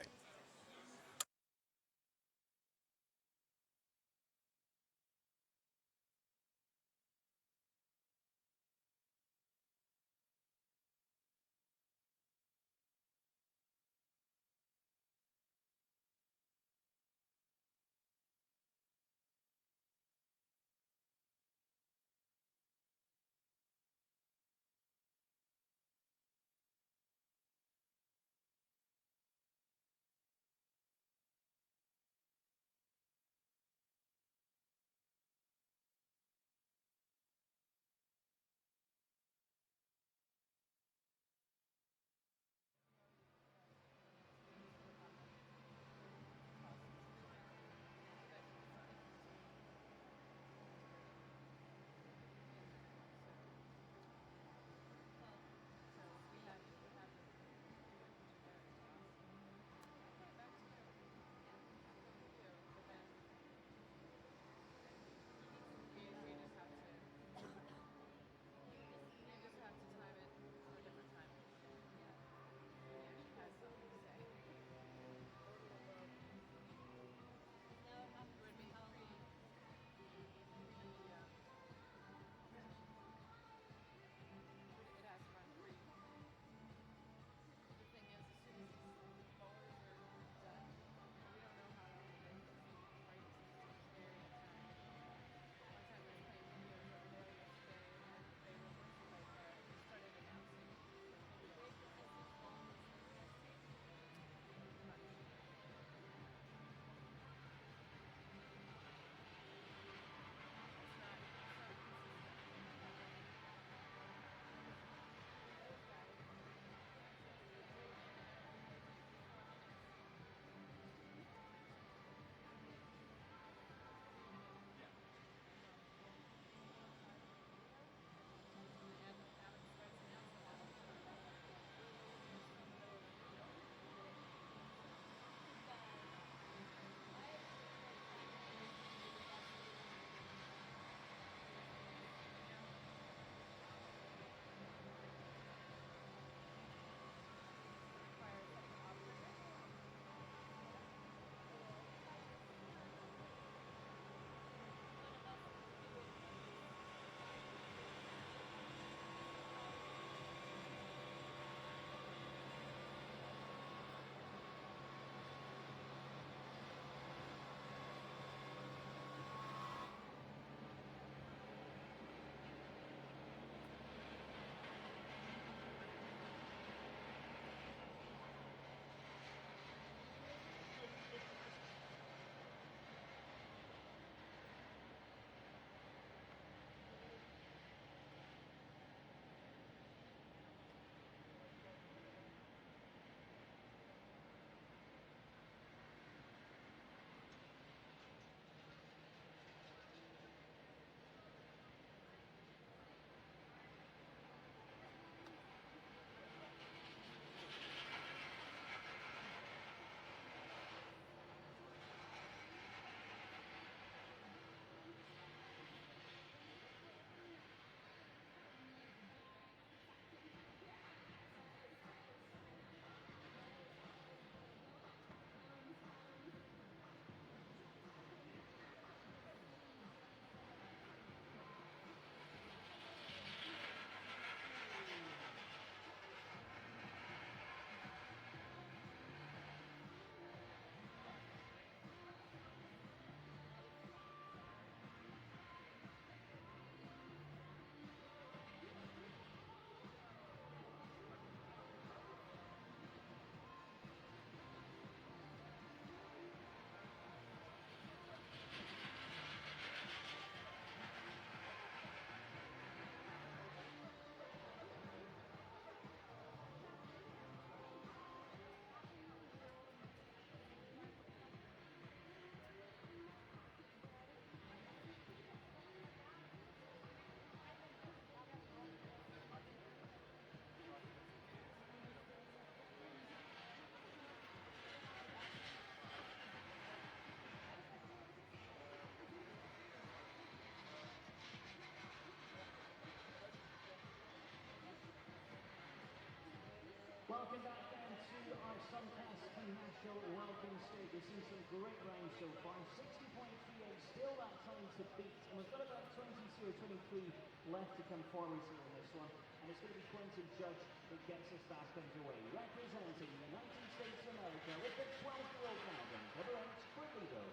potential welcome state. We've seen some great rounds so far. 60.38, still that time to beat. And we've got about 22 or 23 left to come forward here in this one. And it's going to be Quentin Judge that gets us back underway. Representing the United States of America with the 12-year-old Melbourne, number 8, Tribble.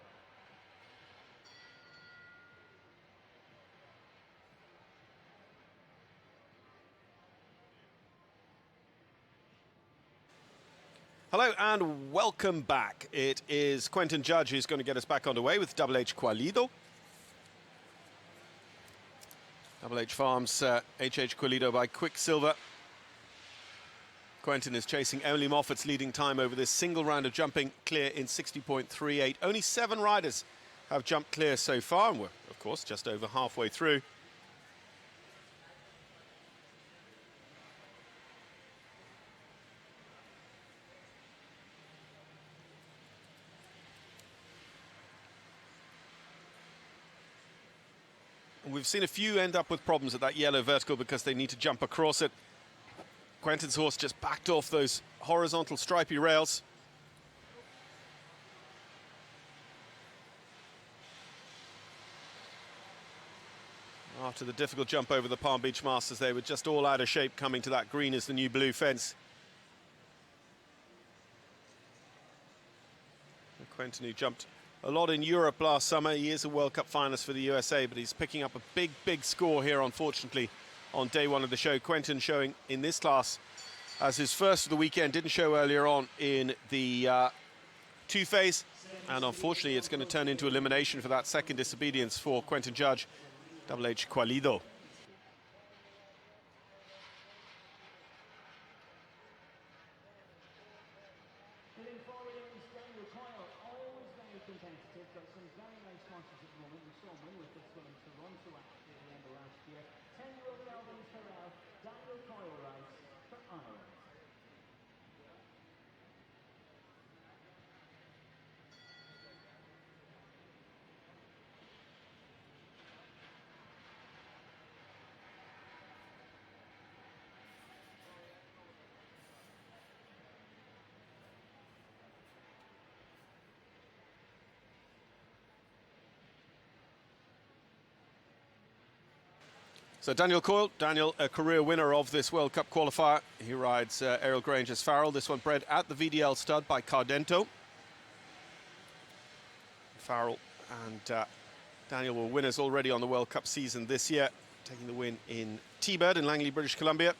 Hello and welcome back. It is Quentin Judge who's going to get us back underway with Double H Qualido. Double H Farms, HH Qualido by Quicksilver. Quentin is chasing Emily Moffat's leading time over this single round of jumping, clear in 60.38. Only 7 riders have jumped clear so far, and we're, of course, just over halfway through. We've seen a few end up with problems at that yellow vertical because they need to jump across it. Quentin's horse just backed off those horizontal stripy rails. After the difficult jump over the Palm Beach Masters, they were just all out of shape coming to that green as the new blue fence. And Quentin, who jumped a lot in Europe last summer. He is a World Cup finalist for the USA, but he's picking up a big score here, unfortunately, on day one of the show. Quentin showing in this class as his first of the weekend, didn't show earlier on in the 2 phase, and unfortunately it's going to turn into elimination for that second disobedience for Quentin Judge, Double H Qualido. Competitive, got some very nice horses at the moment. We saw him win with this one in Toronto actually at the end of last year. 10-year-old Melbourne Farrell, Daniel Coyle rides for Ireland. So Daniel Coyle, a career winner of this World Cup qualifier. He rides Errol Granger's Farrell. This one bred at the VDL stud by Cardento. Farrell and Daniel were winners already on the World Cup season this year, taking the win in T-Bird in Langley, British Columbia.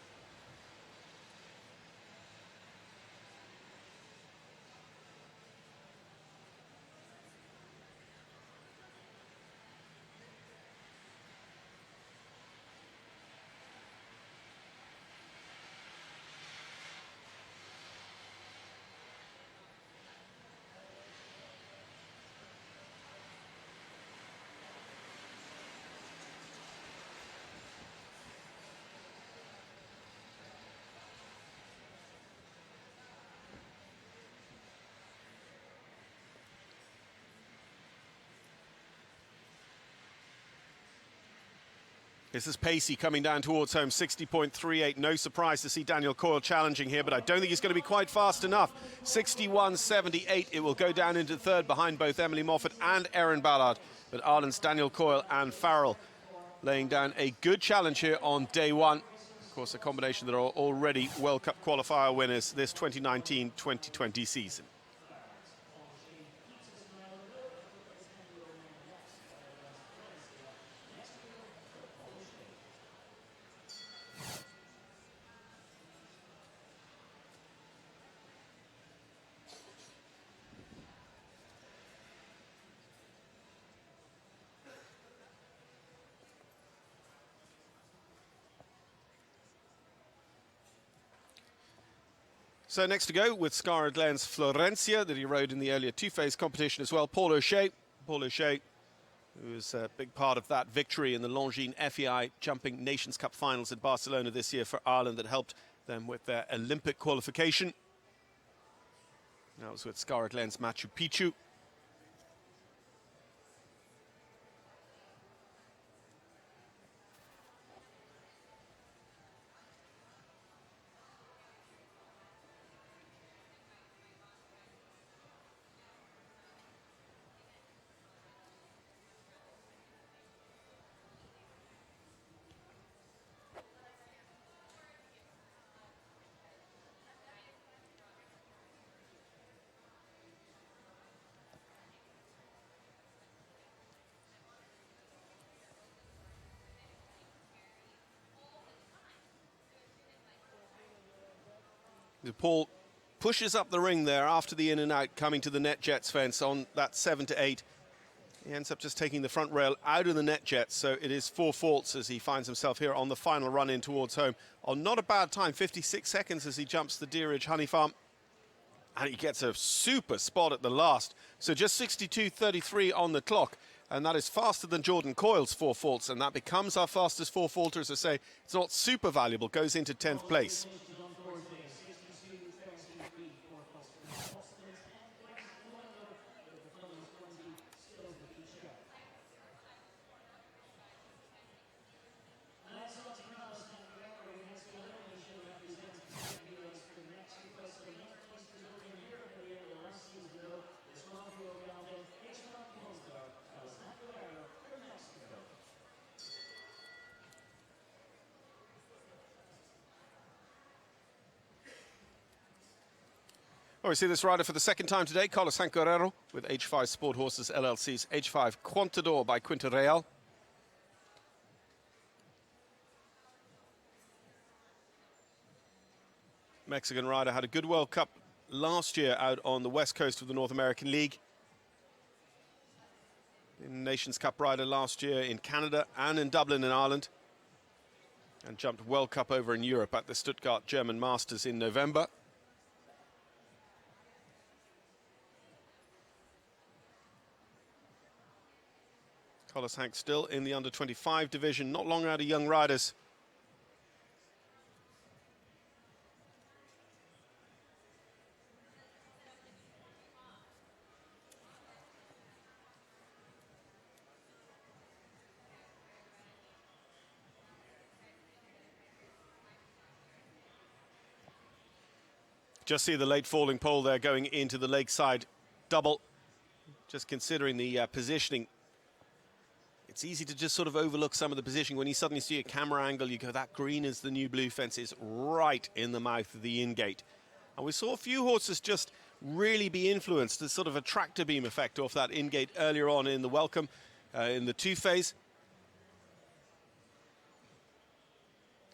This is Pacey coming down towards home, 60.38. No surprise to see Daniel Coyle challenging here, but I don't think he's going to be quite fast enough. 61.78. It will go down into third behind both Emily Moffat and Erin Ballard. But Ireland's Daniel Coyle and Farrell laying down a good challenge here on day one. Of course, a combination that are already World Cup qualifier winners this 2019-2020 season. So next to go with Scarlet Glenn's Florencia that he rode in the earlier 2-phase competition as well. Paul O'Shea, who was a big part of that victory in the Longines FEI Jumping Nations Cup finals in Barcelona this year for Ireland that helped them with their Olympic qualification. That was with Scarlet Glenn's Machu Picchu. Paul pushes up the ring there after the in and out, coming to the net jets fence on that 7 to 8. He ends up just taking the front rail out of the net jets, so it is 4 faults as he finds himself here on the final run in towards home. On not a bad time, 56 seconds as he jumps the Deerage Honey Farm. And he gets a super spot at the last. So just 62.33 on the clock. And that is faster than Jordan Coyle's 4 faults. And that becomes our fastest 4 faulter. As I say, it's not super valuable, goes into 10th place. Well, we see this rider for the second time today, Carlo Guerrero, with H5 Sport Horses LLC's H5 Quantador by Quinta Real. Mexican rider had a good World Cup last year out on the west coast of the North American League. Nations Cup rider last year in Canada and in Dublin in Ireland. And jumped World Cup over in Europe at the Stuttgart German Masters in November. Carlos Hank still in the under-25 division, not long out of young riders. Just see the late falling pole there going into the lakeside double. Just considering the positioning. It's easy to just sort of overlook some of the positioning. When you suddenly see a camera angle, you go, that green is the new blue fence. It's right in the mouth of the in-gate. And we saw a few horses just really be influenced, as sort of a tractor beam effect off that in-gate earlier on in the welcome, in the 2 phase.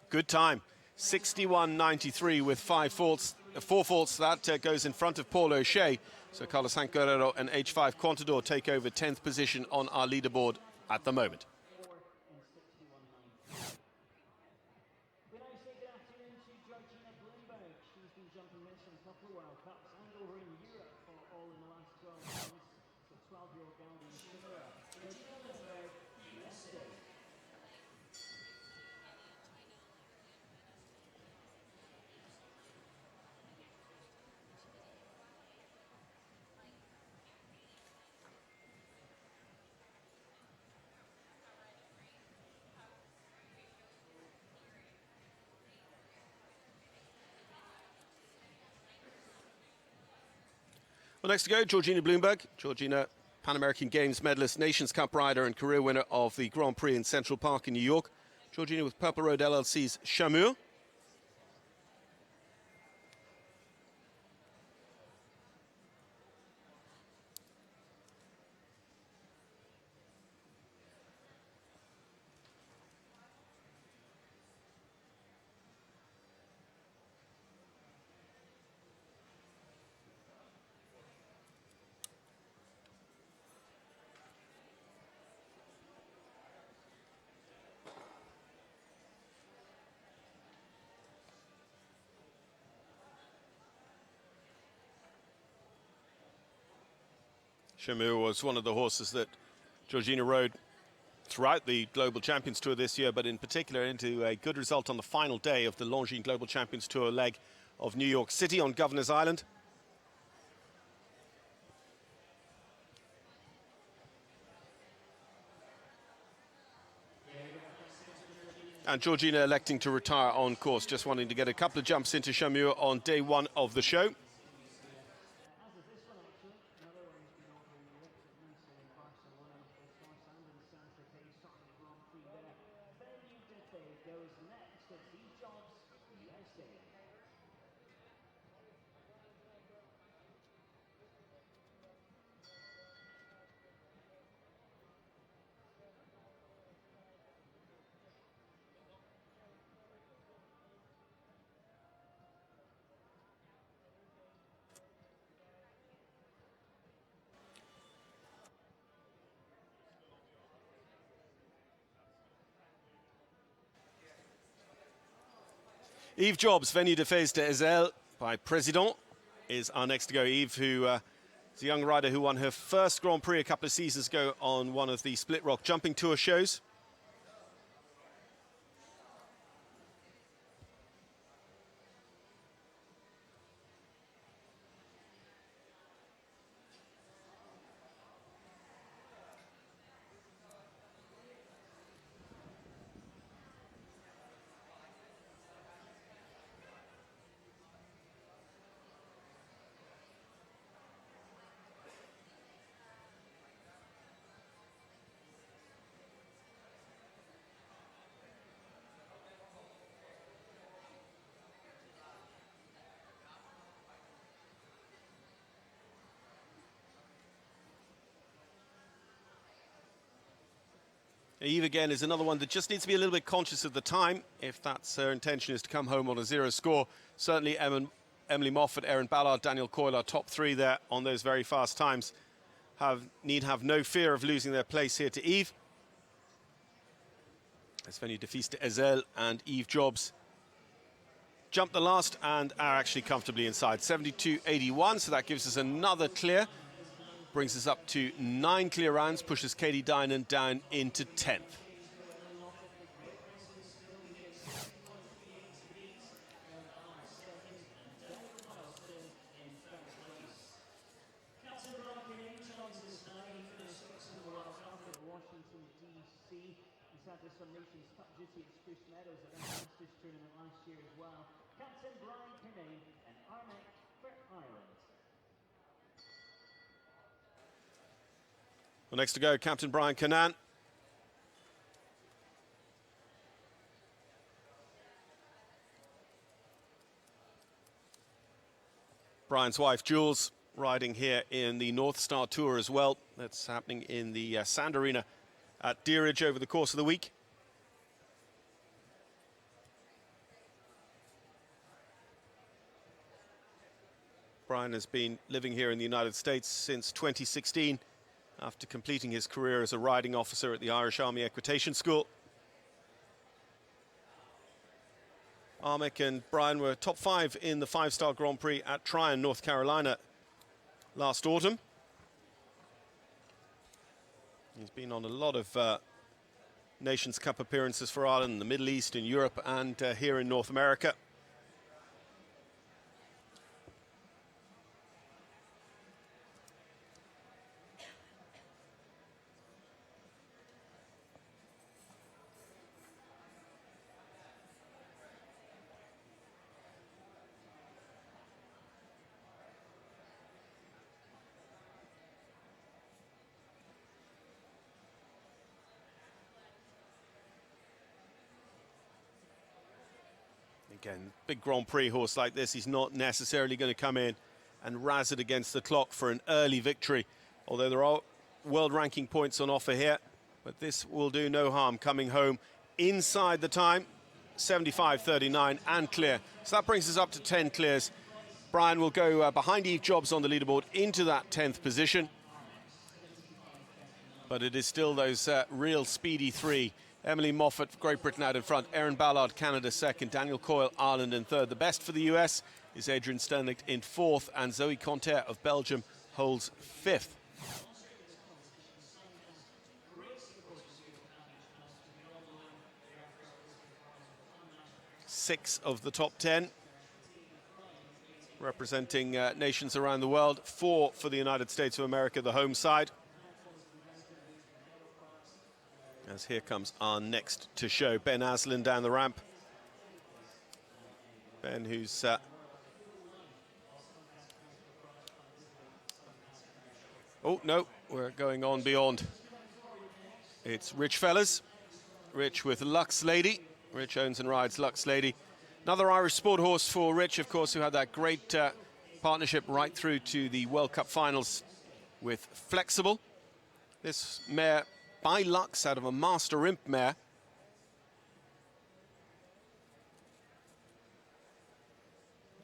Good time, 61.93 with 4 faults. That goes in front of Paul O'Shea. So Carlos Guerrero and H5 Quantador take over 10th position on our leaderboard at the moment. We now say good afternoon to Georgina Bloomberg. She's been jumping this in a couple of World Cups and over in Europe for all in the last 12 months. The 12-year-old Gandhi Shimura. Georgina Bloomberg, USA. Well, next to go, Georgina Bloomberg. Georgina, Pan American Games medalist, Nations Cup rider and career winner of the Grand Prix in Central Park in New York. Georgina with Purple Road LLC's Chameur. Chameur was one of the horses that Georgina rode throughout the Global Champions Tour this year, but in particular into a good result on the final day of the Longines Global Champions Tour leg of New York City on Governor's Island. And Georgina electing to retire on course, just wanting to get a couple of jumps into Chameur on day 1 of the show. Yves Jobs, Venue de Fez de Ezel by President, is our next to go. Yves, who is a young rider who won her first Grand Prix a couple of seasons ago on one of the Split Rock Jumping Tour shows. Yves again is another one that just needs to be a little bit conscious of the time, if that's her intention, is to come home on a 0 score. Certainly Emily Moffat, Erin Ballard, Daniel Coyle, our top three there on those very fast times, need have no fear of losing their place here to Yves. As Venue de Fez de Ezel and Yves Jobs jumped the last and are actually comfortably inside. 72.81, so that gives us another clear. Brings us up to 9 clear rounds, pushes Katie Dinan down into 10th. Washington, D.C. He's had this on Nations Cup duty at Spruce Meadows at the Masters tournament last year as well. Captain Brian Kinane and Armagh for Ireland. Well, next to go, Captain Brian Kinane. Brian's wife, Jules, riding here in the North Star Tour as well. That's happening in the Sand Arena at Deerridge over the course of the week. Brian has been living here in the United States since 2016. After completing his career as a riding officer at the Irish Army Equitation School. Armagh and Brian were top 5 in the 5-star Grand Prix at Tryon, North Carolina last autumn. He's been on a lot of Nations Cup appearances for Ireland in the Middle East, in Europe and here in North America. Again, big Grand Prix horse like this, he's not necessarily going to come in and razz it against the clock for an early victory, although there are world ranking points on offer here. But this will do no harm, coming home inside the time, 75.39 and clear. So that brings us up to 10 clears. Brian will go behind Yves Jobs on the leaderboard into that 10th position. But it is still those real speedy three. Emily Moffat, Great Britain out in front. Erin Ballard, Canada second. Daniel Coyle, Ireland in third. The best for the US is Adrian Sternlicht in fourth. And Zoe Conter of Belgium holds fifth. Six of the top 10 representing nations around the world. 4 for the United States of America, the home side. As here comes our next to show, Ben Aslan down the ramp. Ben, who's oh no, we're going on beyond. It's Rich Fellas. Rich with Lux Lady. Rich owns and rides Lux Lady. Another Irish sport horse for Rich, of course, who had that great partnership right through to the World Cup finals with Flexible. This mare by Lux out of a Master Imp mare.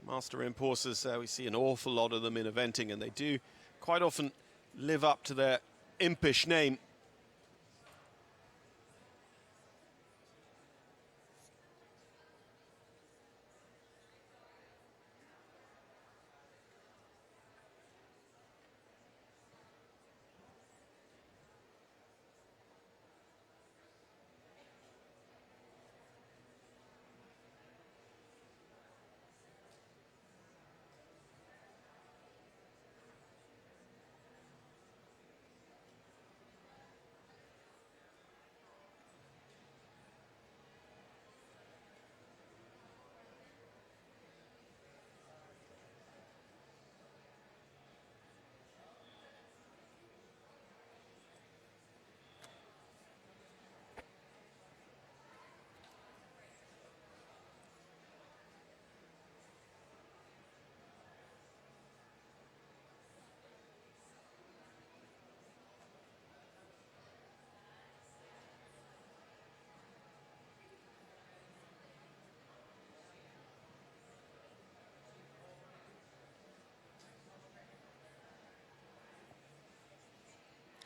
Master Imp horses, we see an awful lot of them in eventing, and they do quite often live up to their impish name.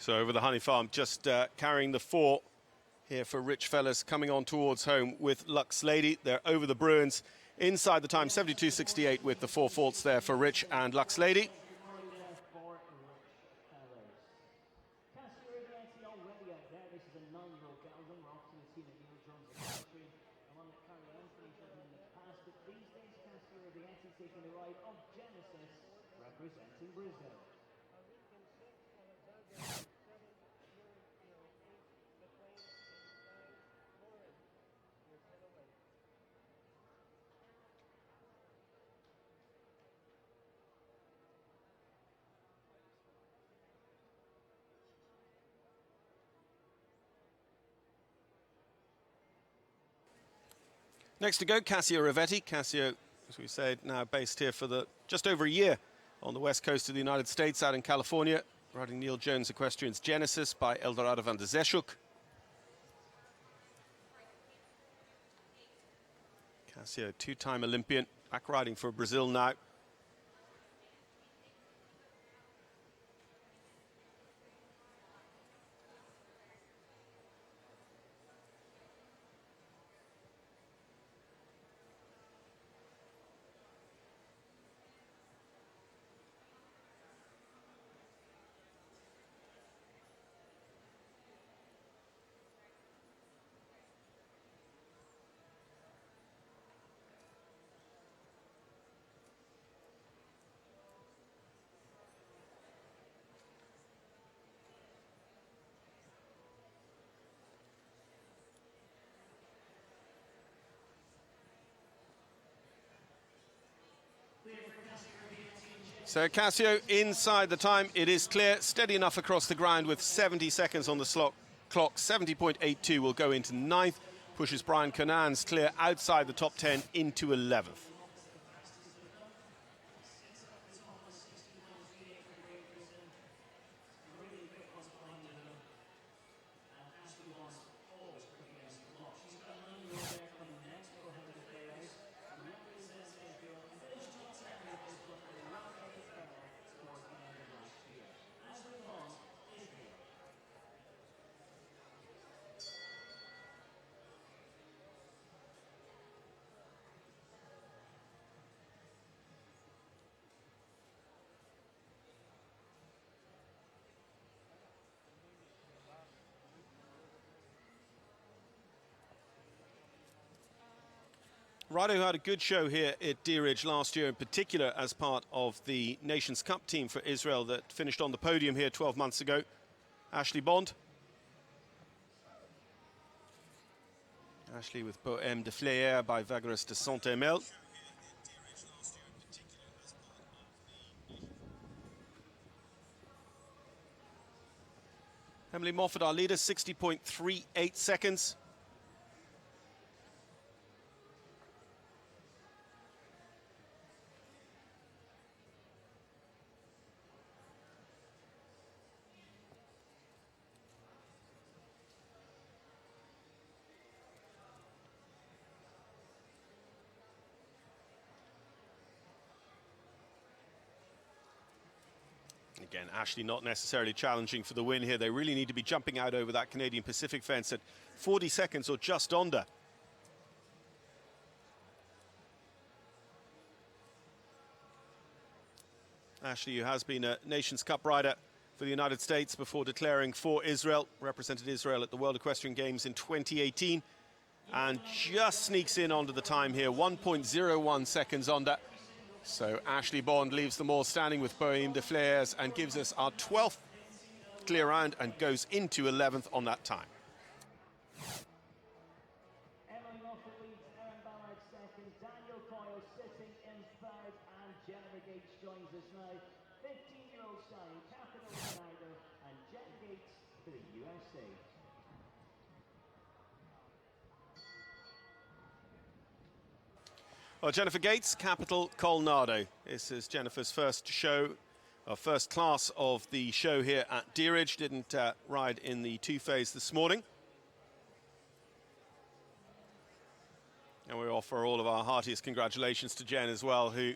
So over the honey farm, just carrying the 4 here for Rich Fellas, coming on towards home with Lux Lady. They're over the Bruins inside the time, 72.68 with the 4 faults there for Rich and Lux Lady. Taking the ride of Genesis, representing Brazil. Next to go, Cassio Rivetti. Cassio, as we said, now based here for just over a year on the west coast of the United States, out in California, riding Neil Jones Equestrian's Genesis by Eldorado van der Zeschuk. Cassio, 2-time Olympian, back riding for Brazil now. So Cassio inside the time. It is clear, steady enough across the ground with 70 seconds on the clock. 70.82 will go into 9th. Pushes Brian Conan's clear outside the top 10 into 11th. Rider who had a good show here at Deerridge last year, in particular as part of the Nations Cup team for Israel that finished on the podium here 12 months ago. Ashley Bond. Ashley with Poème de Fleur by Vagres de Saint-Emel. Emily Moffat, our leader, 60.38 seconds. Again, Ashley not necessarily challenging for the win here. They really need to be jumping out over that Canadian Pacific fence at 40 seconds or just under. Ashley, who has been a Nations Cup rider for the United States before declaring for Israel, represented Israel at the World Equestrian Games in 2018, and just sneaks in onto the time here, 1.01 seconds under. So Ashley Bond leaves them all standing with Poème de Fleurs and gives us our 12th clear round and goes into 11th on that time. Emily Moffat leads, Aaron Ballard second, Daniel Coyle sitting in third, and Jennifer Gates joins us now. 15-year-old stallion, Capital Snyder, and Jen Gates for the USA. Well, Jennifer Gates, Capital Colnado. This is Jennifer's first show, or first class of the show here at Deerridge. Didn't ride in the 2-phase this morning. And we offer all of our heartiest congratulations to Jen as well, who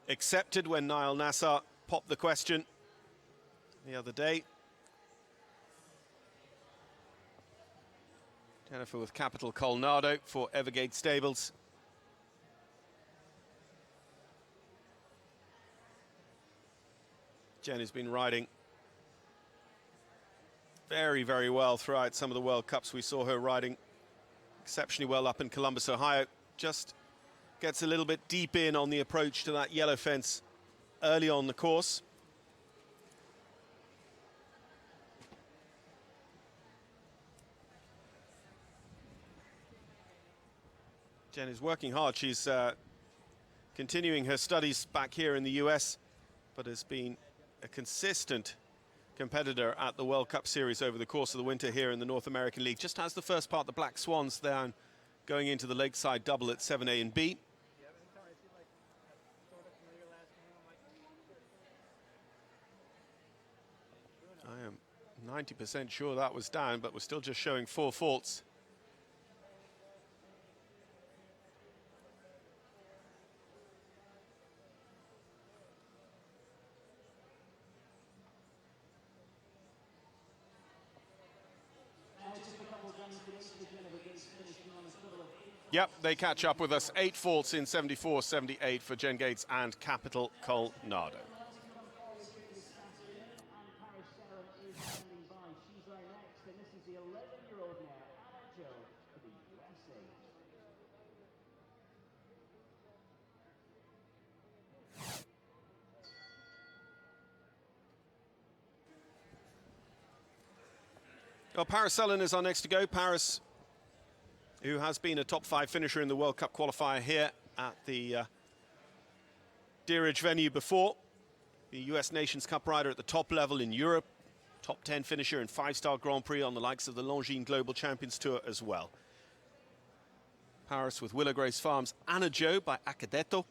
accepted when Niall Nassar popped the question the other day. Jennifer with Capital Colnado for Evergate Stables. Jen has been riding very, very well throughout some of the World Cups. We saw her riding exceptionally well up in Columbus, Ohio. Just gets a little bit deep in on the approach to that yellow fence early on the course. Jen is working hard. She's continuing her studies back here in the US, but has been a consistent competitor at the World Cup Series over the course of the winter here in the North American League. Just has the first part, the Black Swans, down, going into the Lakeside double at 7A and B. I am 90% sure that was down, but we're still just showing 4 faults. Yep, they catch up with us. 8 faults in 74-78 for Jen Gates and Capital Colnado. Well, Paris Ellen is our next to go. Paris, who has been a top 5 finisher in the World Cup qualifier here at the Deerage venue before. The US Nations Cup rider at the top level in Europe. Top 10 finisher in 5-star Grand Prix on the likes of the Longines Global Champions Tour as well. Paris with Willow Grace Farms, Anna Joe by Accadetto.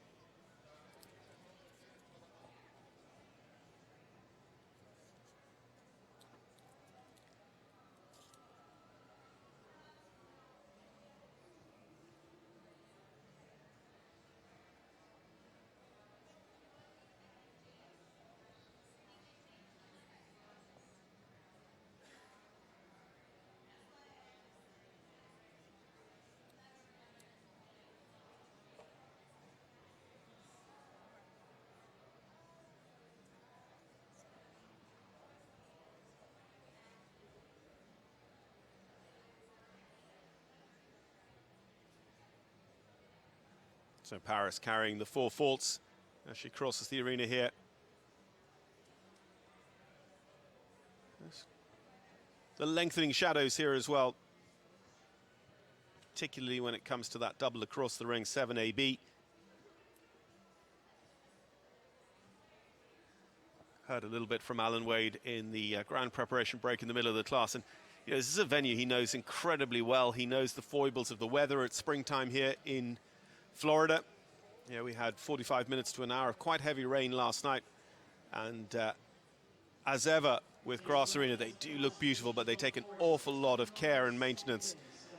So Paris carrying the 4 faults as she crosses the arena here. The lengthening shadows here as well, particularly when it comes to that double across the ring, 7AB. Heard a little bit from Alan Wade in the ground preparation break in the middle of the class. And you know, this is a venue he knows incredibly well. He knows the foibles of the weather at springtime here in Florida. Yeah, we had 45 minutes to an hour of quite heavy rain last night. And as ever with Grass Arena, they do look beautiful, but they take an awful lot of care and maintenance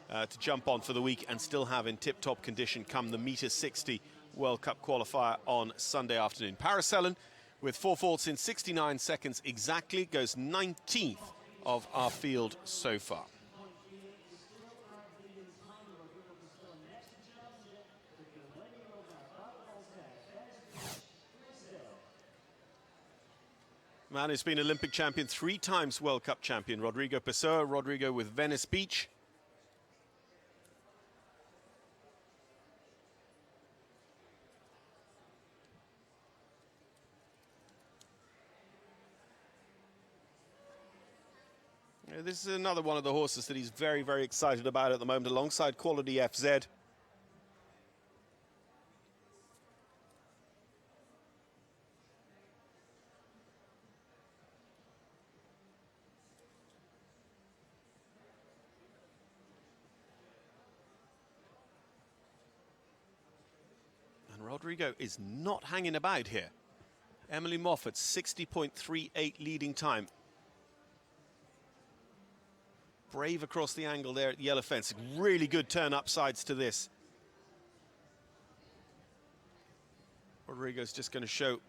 to jump on for the week and still have in tip-top condition come the Meter 60 World Cup qualifier on Sunday afternoon. Paris Ellen with 4 faults in 69 seconds exactly, goes 19th of our field so far. Man who's been Olympic champion 3 times, World Cup champion, Rodrigo Pessoa. Rodrigo with Venice Beach. Yeah, this is another one of the horses that he's very, very excited about at the moment, alongside Quality FZ. Rodrigo is not hanging about here. Emily Moffat, 60.38 leading time. Brave across the angle there at the yellow fence. Really good turn upsides to this. Rodrigo's just going to show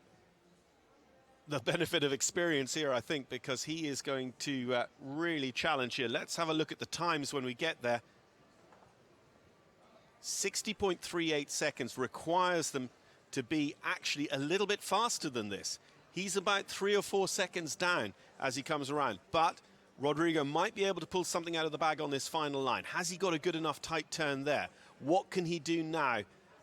the benefit of experience here, I think, because he is going to really challenge here. Let's have a look at the times when we get there. 60.38 seconds requires them to be actually a little bit faster than this. He's about 3 or 4 seconds down as he comes around, but Rodrigo might be able to pull something out of the bag on this final line. Has he got a good enough tight turn there? What can he do now?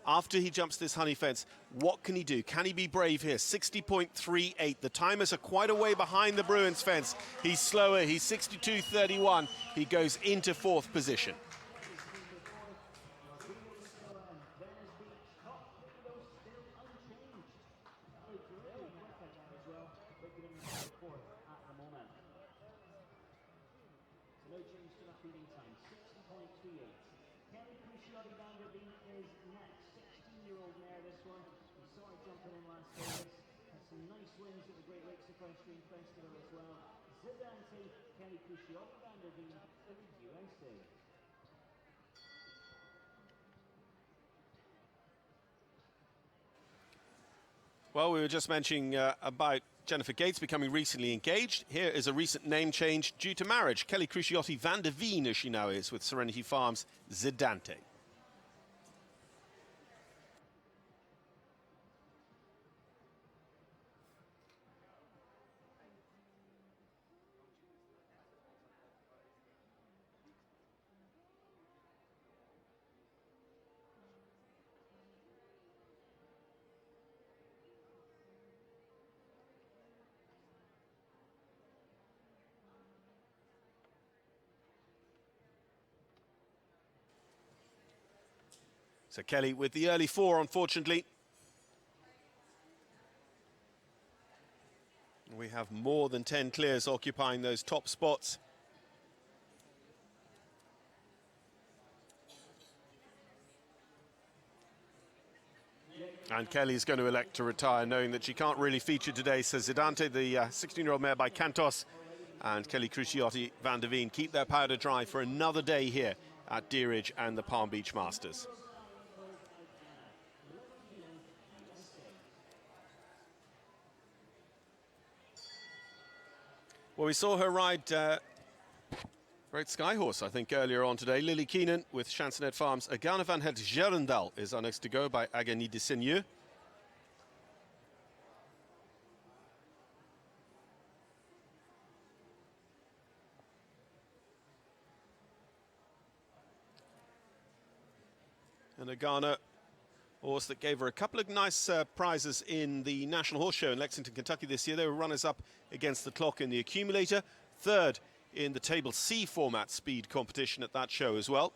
After he jumps this honey fence, what can he do? Can he be brave here? 60.38. The timers are quite a way behind the Bruins fence. He's slower. He's 62.31. He goes into 4th position. Well, we were just mentioning about Jennifer Gates becoming recently engaged. Here is a recent name change due to marriage. Kelly Cruciotti van der Veen, as she now is, with Serenity Farms Zidante. So Kelly with the early 4, unfortunately. We have more than 10 clears occupying those top spots. And Kelly's going to elect to retire, knowing that she can't really feature today. So Zidante, the 16-year-old mare by Cantos, and Kelly Cruciotti van der Veen keep their powder dry for another day here at Deerage and the Palm Beach Masters. Well, we saw her ride great Skyhorse, I think, earlier on today. Lily Keenan with Chansonet Farms. Agana van het Gerendal is our next to go by Agani de Seigneur. And Agana, horse that gave her a couple of nice prizes in the National Horse Show in Lexington, Kentucky this year. They were runners-up against the clock in the accumulator, 3rd in the Table C format speed competition at that show as well.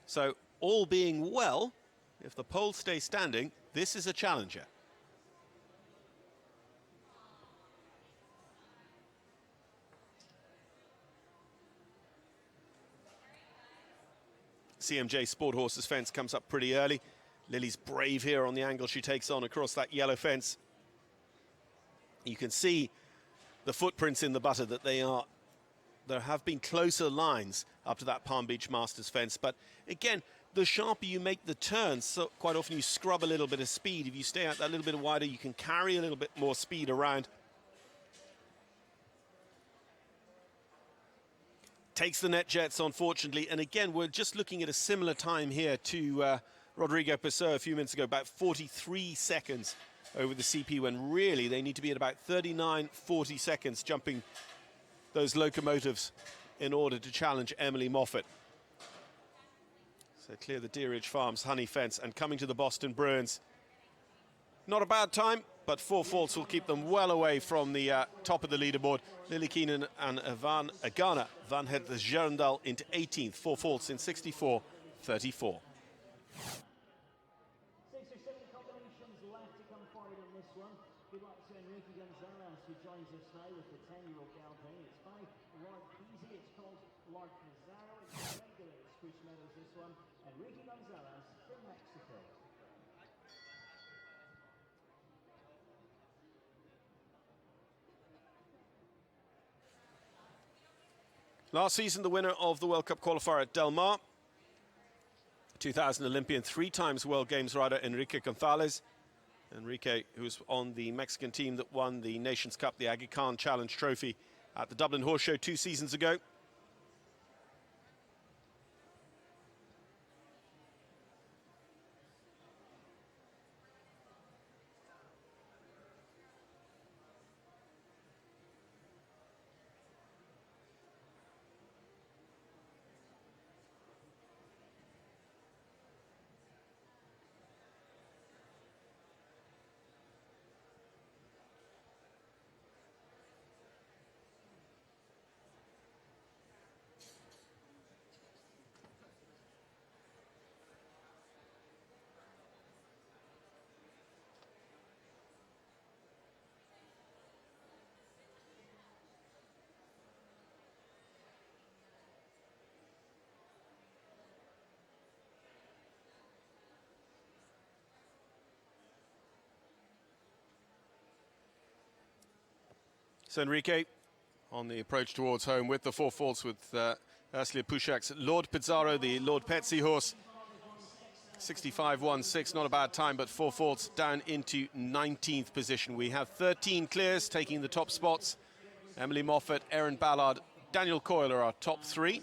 So, all being well, if the polls stay standing, this is a challenger. CMJ Sport Horses fence comes up pretty early. Lily's brave here on the angle she takes on across that yellow fence. You can see the footprints in the butter that there have been closer lines up to that Palm Beach Masters fence. But again, the sharper you make the turns, so quite often you scrub a little bit of speed. If you stay out that little bit wider, you can carry a little bit more speed around. Takes the net jets, unfortunately, and again, we're just looking at a similar time here to Rodrigo Pessoa a few minutes ago, about 43 seconds over the CP, when really they need to be at about 39, 40 seconds jumping those locomotives in order to challenge Emily Moffat. So clear the Deerage Farms honey fence and coming to the Boston Bruins. Not a bad time, but 4 faults will keep them well away from the top of the leaderboard. Lily Keenan and Agana van het Gerendal into 18th, 4 faults in 64.34. 6 or 7 combinations left to come forward in this one. Good luck to Enrique Gonzalez, who joins us now with the 10-year-old Galvin. It's by Lord Peasy. It's called Lord Pizarro. It's regular at Spruce Meadows, this one. Enrique Gonzalez from Mexico. Last season, the winner of the World Cup qualifier at Del Mar, 2000 Olympian, 3 times World Games rider Enrique Gonzalez. Enrique, who's on the Mexican team that won the Nations Cup, the Aga Khan Challenge Trophy at the Dublin Horse Show 2 seasons ago. So Enrique on the approach towards home with the 4 faults with Ursula Pushak's Lord Pizarro, the Lord Petsy horse. 65.16, not a bad time, but 4 faults down into 19th position. We have 13 clears taking the top spots. Emily Moffat, Erin Ballard, Daniel Coyle are our top 3.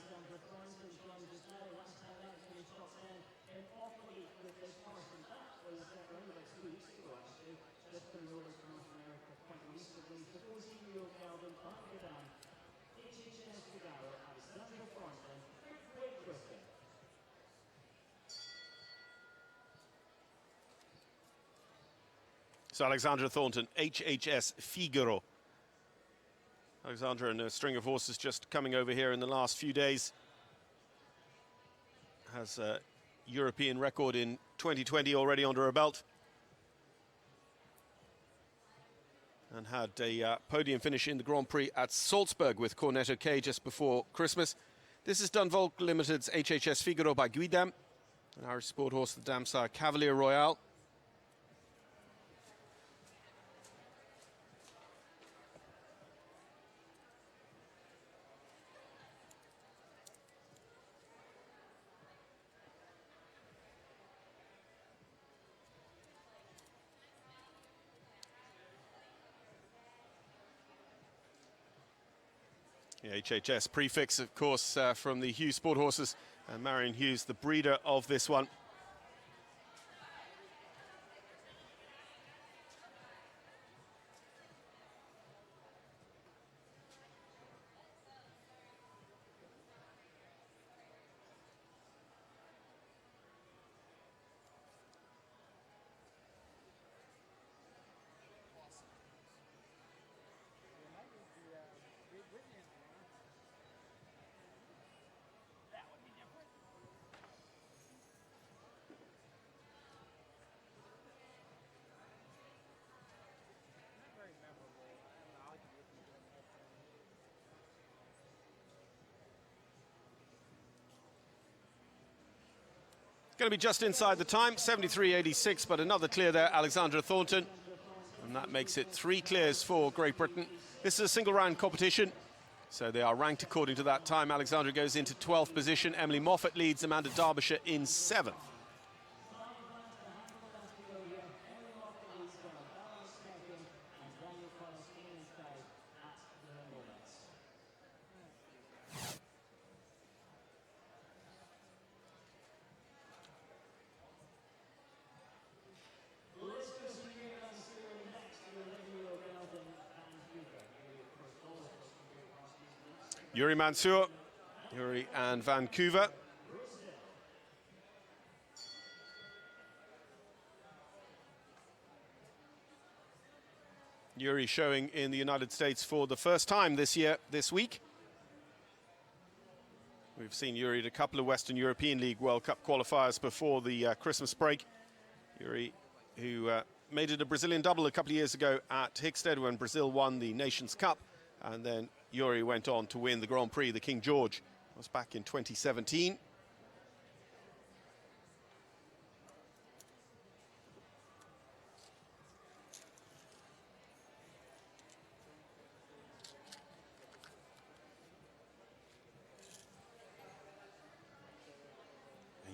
So Alexandra Thornton, HHS Figaro. Alexandra and a string of horses just coming over here in the last few days. Has a European record in 2020 already under her belt. And had a podium finish in the Grand Prix at Salzburg with Cornetto K just before Christmas. This is Dunvolk Limited's HHS Figaro by Guidam, an Irish sport horse, the Damsire Cavalier Royale. The HHS prefix, of course, from the Hughes Sport Horses, and Marion Hughes, the breeder of this one. Going to be just inside the time, 73.86, but another clear there, Alexandra Thornton. And that makes it 3 clears for Great Britain. This is a single round competition, so they are ranked according to that time. Alexandra goes into 12th position. Emily Moffat leads Amanda Derbyshire in 7th. Yuri Mansour, Yuri and Vancouver. Yuri showing in the United States for the first time this week. We've seen Yuri at a couple of Western European League World Cup qualifiers before the Christmas break. Yuri, who made it a Brazilian double a couple of years ago at Hickstead when Brazil won the Nations Cup, and then Yuri went on to win the Grand Prix, the King George. That was back in 2017.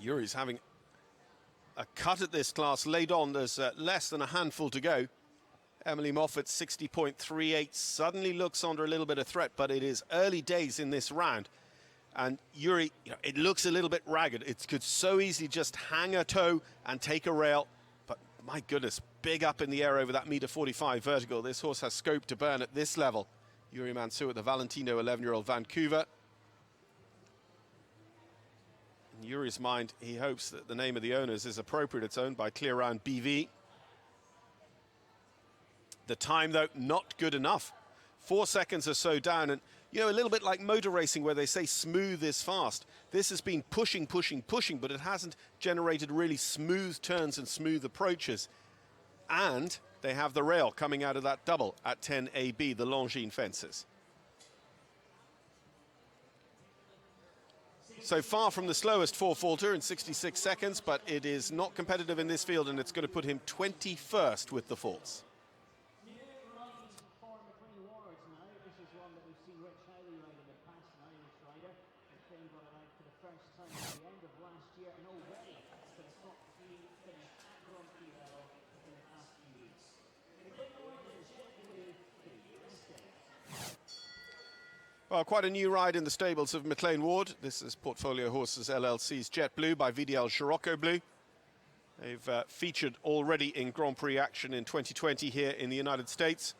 Yuri's having a cut at this class laid on. There's less than a handful to go. Emily Moffat, 60.38, suddenly looks under a little bit of threat, but it is early days in this round. And Yuri, it looks a little bit ragged. It could so easily just hang a toe and take a rail. But my goodness, big up in the air over that meter 45 vertical. This horse has scope to burn at this level. Yuri Mansour, the Valentino 11-year-old Vancouver. In Yuri's mind, he hopes that the name of the owners is appropriate. It's owned by Clear Round BV. The time, though, not good enough. 4 seconds or so down. And, you know, a little bit like motor racing where they say smooth is fast. This has been pushing, but it hasn't generated really smooth turns and smooth approaches. And they have the rail coming out of that double at 10 AB, the Longines fences. So far from the slowest 4-faulter in 66 seconds, but it is not competitive in this field, and it's going to put him 21st with the faults. Well, quite a new ride in the stables of McLean Ward. This is Portfolio Horses LLC's Jet Blue by VDL Scirocco Blue. They've featured already in Grand Prix action in 2020 here in the United States.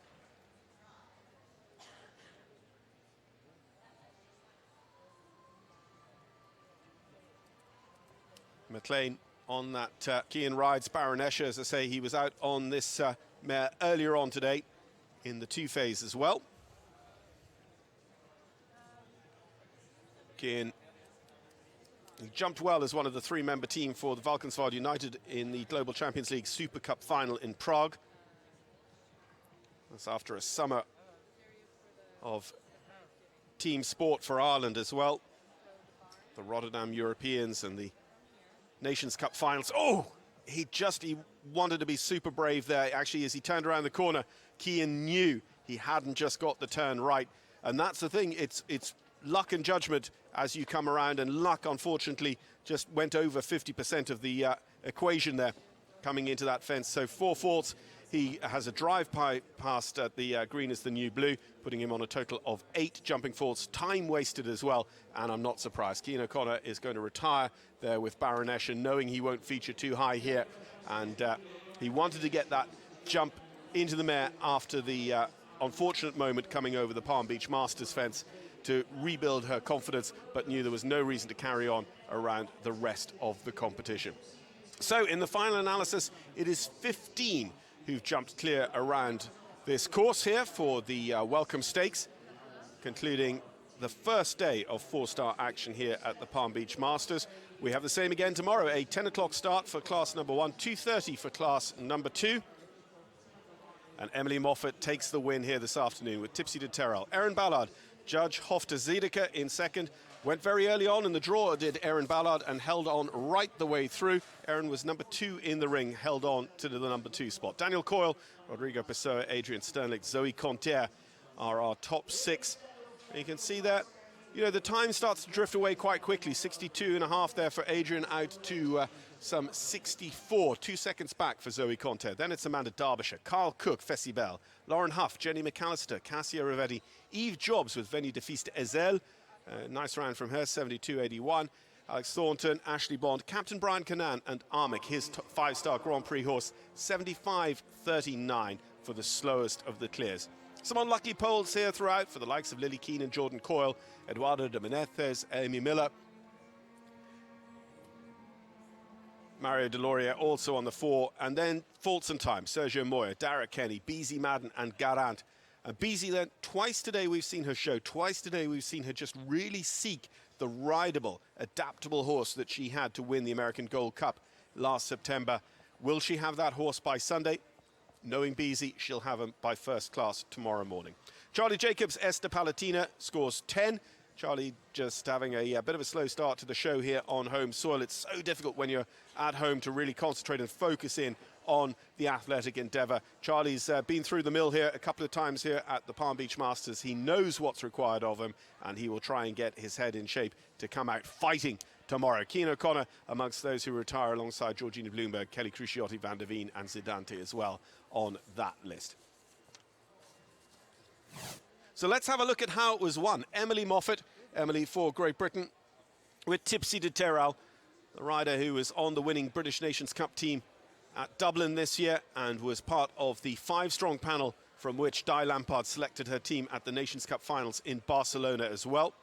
McLean on that Kean Rides Baronesha. As I say, he was out on this mare earlier on today in the 2 phase as well. Kean, he jumped well as one of the 3-member team for the Valkenswaard United in the Global Champions League Super Cup final in Prague. That's after a summer of team sport for Ireland as well. The Rotterdam Europeans and the Nations Cup finals. Oh, he wanted to be super brave there. Actually, as he turned around the corner, Kean knew he hadn't just got the turn right. And that's the thing, it's luck and judgment as you come around, and luck, unfortunately, just went over 50% of the equation there coming into that fence. So 4 faults. He has a drive past the green is the new blue, putting him on a total of 8 jumping faults. Time wasted as well, and I'm not surprised. Keane O'Connor is going to retire there with Baronesha, knowing he won't feature too high here. And he wanted to get that jump into the mare after the unfortunate moment coming over the Palm Beach Masters fence to rebuild her confidence, but knew there was no reason to carry on around the rest of the competition. So in the final analysis, it is 15 who've jumped clear around this course here for the Welcome Stakes, concluding the first day of 4-star action here at the Palm Beach Masters. We have the same again tomorrow, a 10 o'clock start for class number 1, 2:30 for class number 2. And Emily Moffat takes the win here this afternoon with Tipsy de Terrell. Erin Ballard, Judge Hofter Zedeke in second. Went very early on in the draw, did Erin Ballard, and held on right the way through. Erin was number 2 in the ring, held on to the number 2 spot. Daniel Coyle, Rodrigo Pessoa, Adrian Sternlich, Zoe Conter are our top 6. And you can see that, you know, the time starts to drift away quite quickly. 62.5 there for Adrian, out to some 64, 2 seconds back for Zoe Conter. Then it's Amanda Derbyshire, Carl Cook, Fessy Bell, Lauren Huff, Jenny McAllister, Cassia Rivetti, Eve Jobs with Veni de Fista Ezel. Nice round from her, 72.81. Alex Thornton, Ashley Bond, Captain Brian Canan, and Armick, his 5-star Grand Prix horse, 75.39 for the slowest of the clears. Some unlucky poles here throughout for the likes of Lily Keane and Jordan Coyle, Eduardo de Menezes, Amy Miller. Mario Deloria also on the 4, and then faults and time. Sergio Moya, Dara Kenny, Beezy Madden, and Garant. And Beezy then, twice today we've seen her show. Twice today we've seen her just really seek the rideable, adaptable horse that she had to win the American Gold Cup last September. Will she have that horse by Sunday? Knowing Beezy, she'll have him by first class tomorrow morning. Charlie Jacobs, Esther Palatina scores 10. Charlie just having a bit of a slow start to the show here on home soil. It's so difficult when you're at home to really concentrate and focus in on the athletic endeavour. Charlie's been through the mill here a couple of times here at the Palm Beach Masters. He knows what's required of him, and he will try and get his head in shape to come out fighting tomorrow. Keane O'Connor amongst those who retire alongside Georgina Bloomberg, Kelly Cruciotti, Van der Veen and Zidante as well on that list. So let's have a look at how it was won. Emily Moffat, Emily for Great Britain, with Tipsy de Terral, the rider who was on the winning British Nations Cup team at Dublin this year and was part of the 5-strong panel from which Di Lampard selected her team at the Nations Cup finals in Barcelona as well.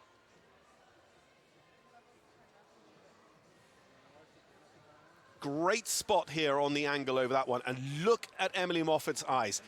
Great spot here on the angle over that one, and look at Emily Moffat's eyes.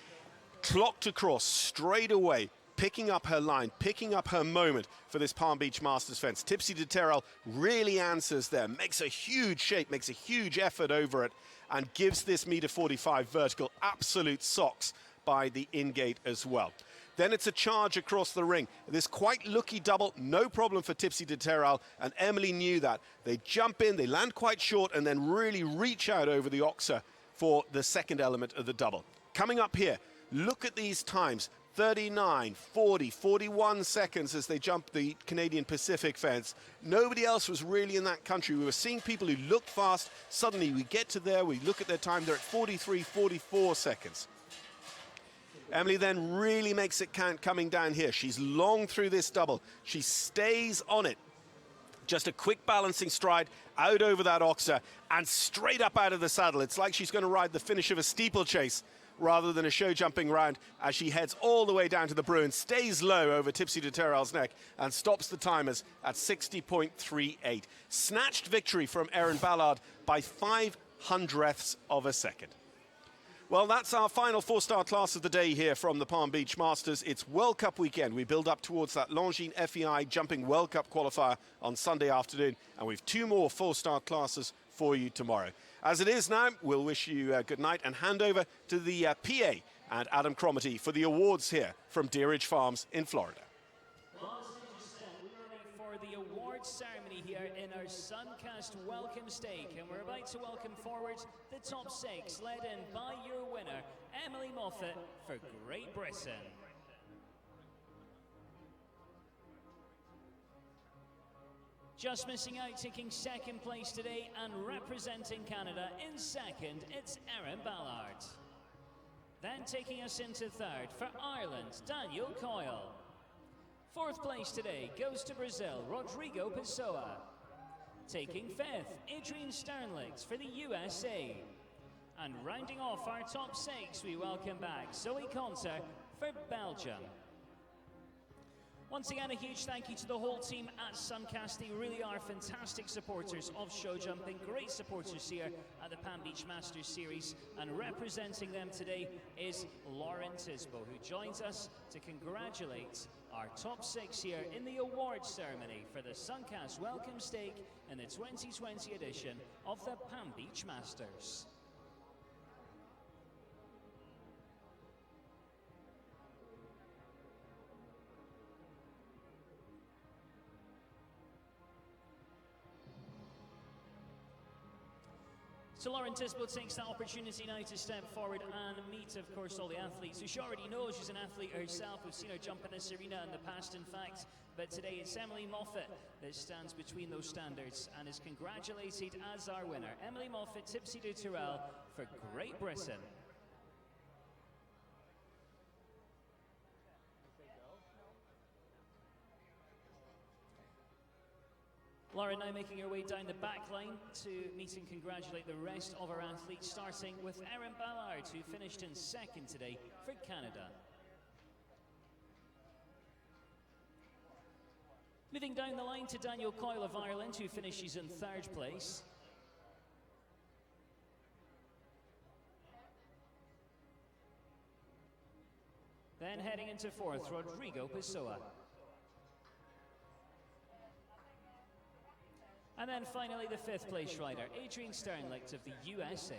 Clocked across straight away, picking up her line, picking up her moment for this Palm Beach Masters fence. Tipsy de Terral really answers there, makes a huge shape, makes a huge effort over it, and gives this meter 45 vertical absolute socks by the in-gate as well. Then it's a charge across the ring. This quite looky double, no problem for Tipsy de Terral, and Emily knew that. They jump in, they land quite short, and then really reach out over the oxer for the second element of the double. Coming up here, look at these times. 39, 40, 41 seconds as they jump the Canadian Pacific fence. Nobody else was really in that country. We were seeing people who looked fast. Suddenly we get to there, we look at their time, they're at 43, 44 seconds. Emily then really makes it count coming down here. She's long through this double. She stays on it. Just a quick balancing stride out over that oxer and straight up out of the saddle. It's like she's going to ride the finish of a steeplechase rather than a show jumping round as she heads all the way down to the Bruin, stays low over Tipsy de Terral's neck and stops the timers at 60.38. Snatched victory from Erin Ballard by 0.05 of a second. Well, that's our final 4-star class of the day here from the Palm Beach Masters. It's World Cup weekend. We build up towards that Longines FEI Jumping World Cup qualifier on Sunday afternoon, and we've 2 more 4-star classes for you tomorrow. As it is now, we'll wish you a good night and hand over to the PA and Adam Cromarty for the awards here from Deer Ridge Farms in Florida. For the award ceremony here in our Suncast Welcome Stake, and we're about to welcome forward the top 6, led in by your winner, Emily Moffat for Great Britain. Just missing out, taking second place today and representing Canada in second, it's Erin Ballard. Then taking us into third for Ireland, Daniel Coyle. Fourth place today goes to Brazil, Rodrigo Pessoa. Taking fifth, Adrian Sternlicht for the USA. And rounding off our top 6, we welcome back Zoe Conter for Belgium. Once again, a huge thank you to the whole team at Suncast. They really are fantastic supporters of show jumping, great supporters here at the Palm Beach Masters Series. And representing them today is Lauren Tisbo, who joins us to congratulate our top 6 here in the awards ceremony for the Suncast Welcome Stake in the 2020 edition of the Palm Beach Masters. So Lauren Tisbo takes that opportunity now to step forward and meet, of course, all the athletes who she already knows. She's an athlete herself. We've seen her jump in this arena in the past, in fact. But today it's Emily Moffat that stands between those standards and is congratulated as our winner. Emily Moffat, Tipsy de Terral for Great Britain. Lauren now making her way down the back line to meet and congratulate the rest of our athletes, starting with Erin Ballard, who finished in second today for Canada. Moving down the line to Daniel Coyle of Ireland, who finishes in third place. Then heading into fourth, Rodrigo Pessoa. And then finally the fifth place rider, Adrian Sternlicht of the USA.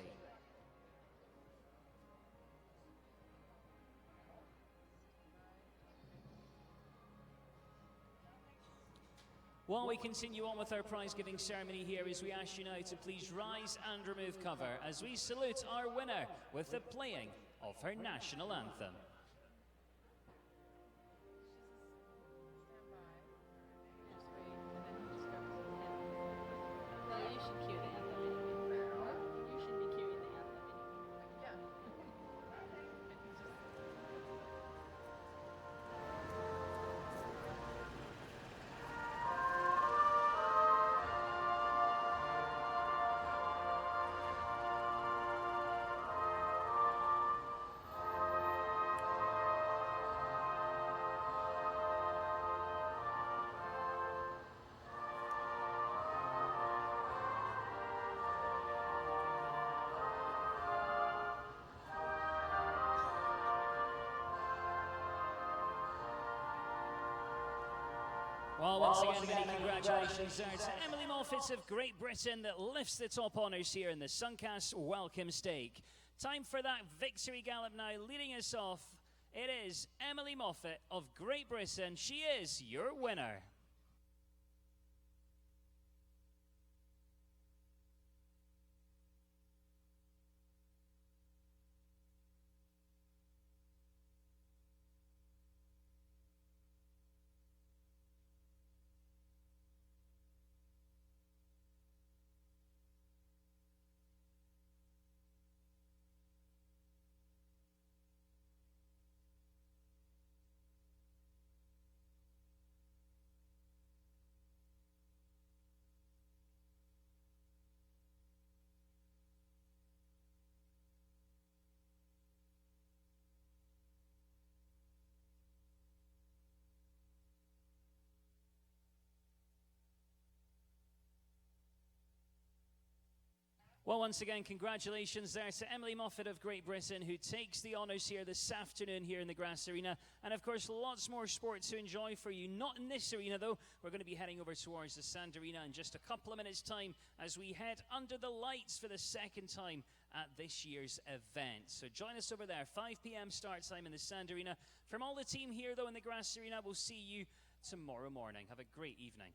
While we continue on with our prize-giving ceremony here, as we ask you now to please rise and remove cover as we salute our winner with the playing of her national anthem. Well, once again, many congratulations there to Emily Moffat of Great Britain that lifts the top honours here in the Suncast Welcome Stake. Time for that victory gallop now. Leading us off, it is Emily Moffat of Great Britain. She is your winner. Well, once again, congratulations there to Emily Moffat of Great Britain, who takes the honours here this afternoon here in the grass arena. And of course, lots more sports to enjoy for you. Not in this arena, though. We're going to be heading over towards the sand arena in just a couple of minutes' time as we head under the lights for the second time at this year's event. So join us over there, 5 p.m. start time in the sand arena. From all the team here, though, in the grass arena, we'll see you tomorrow morning. Have a great evening.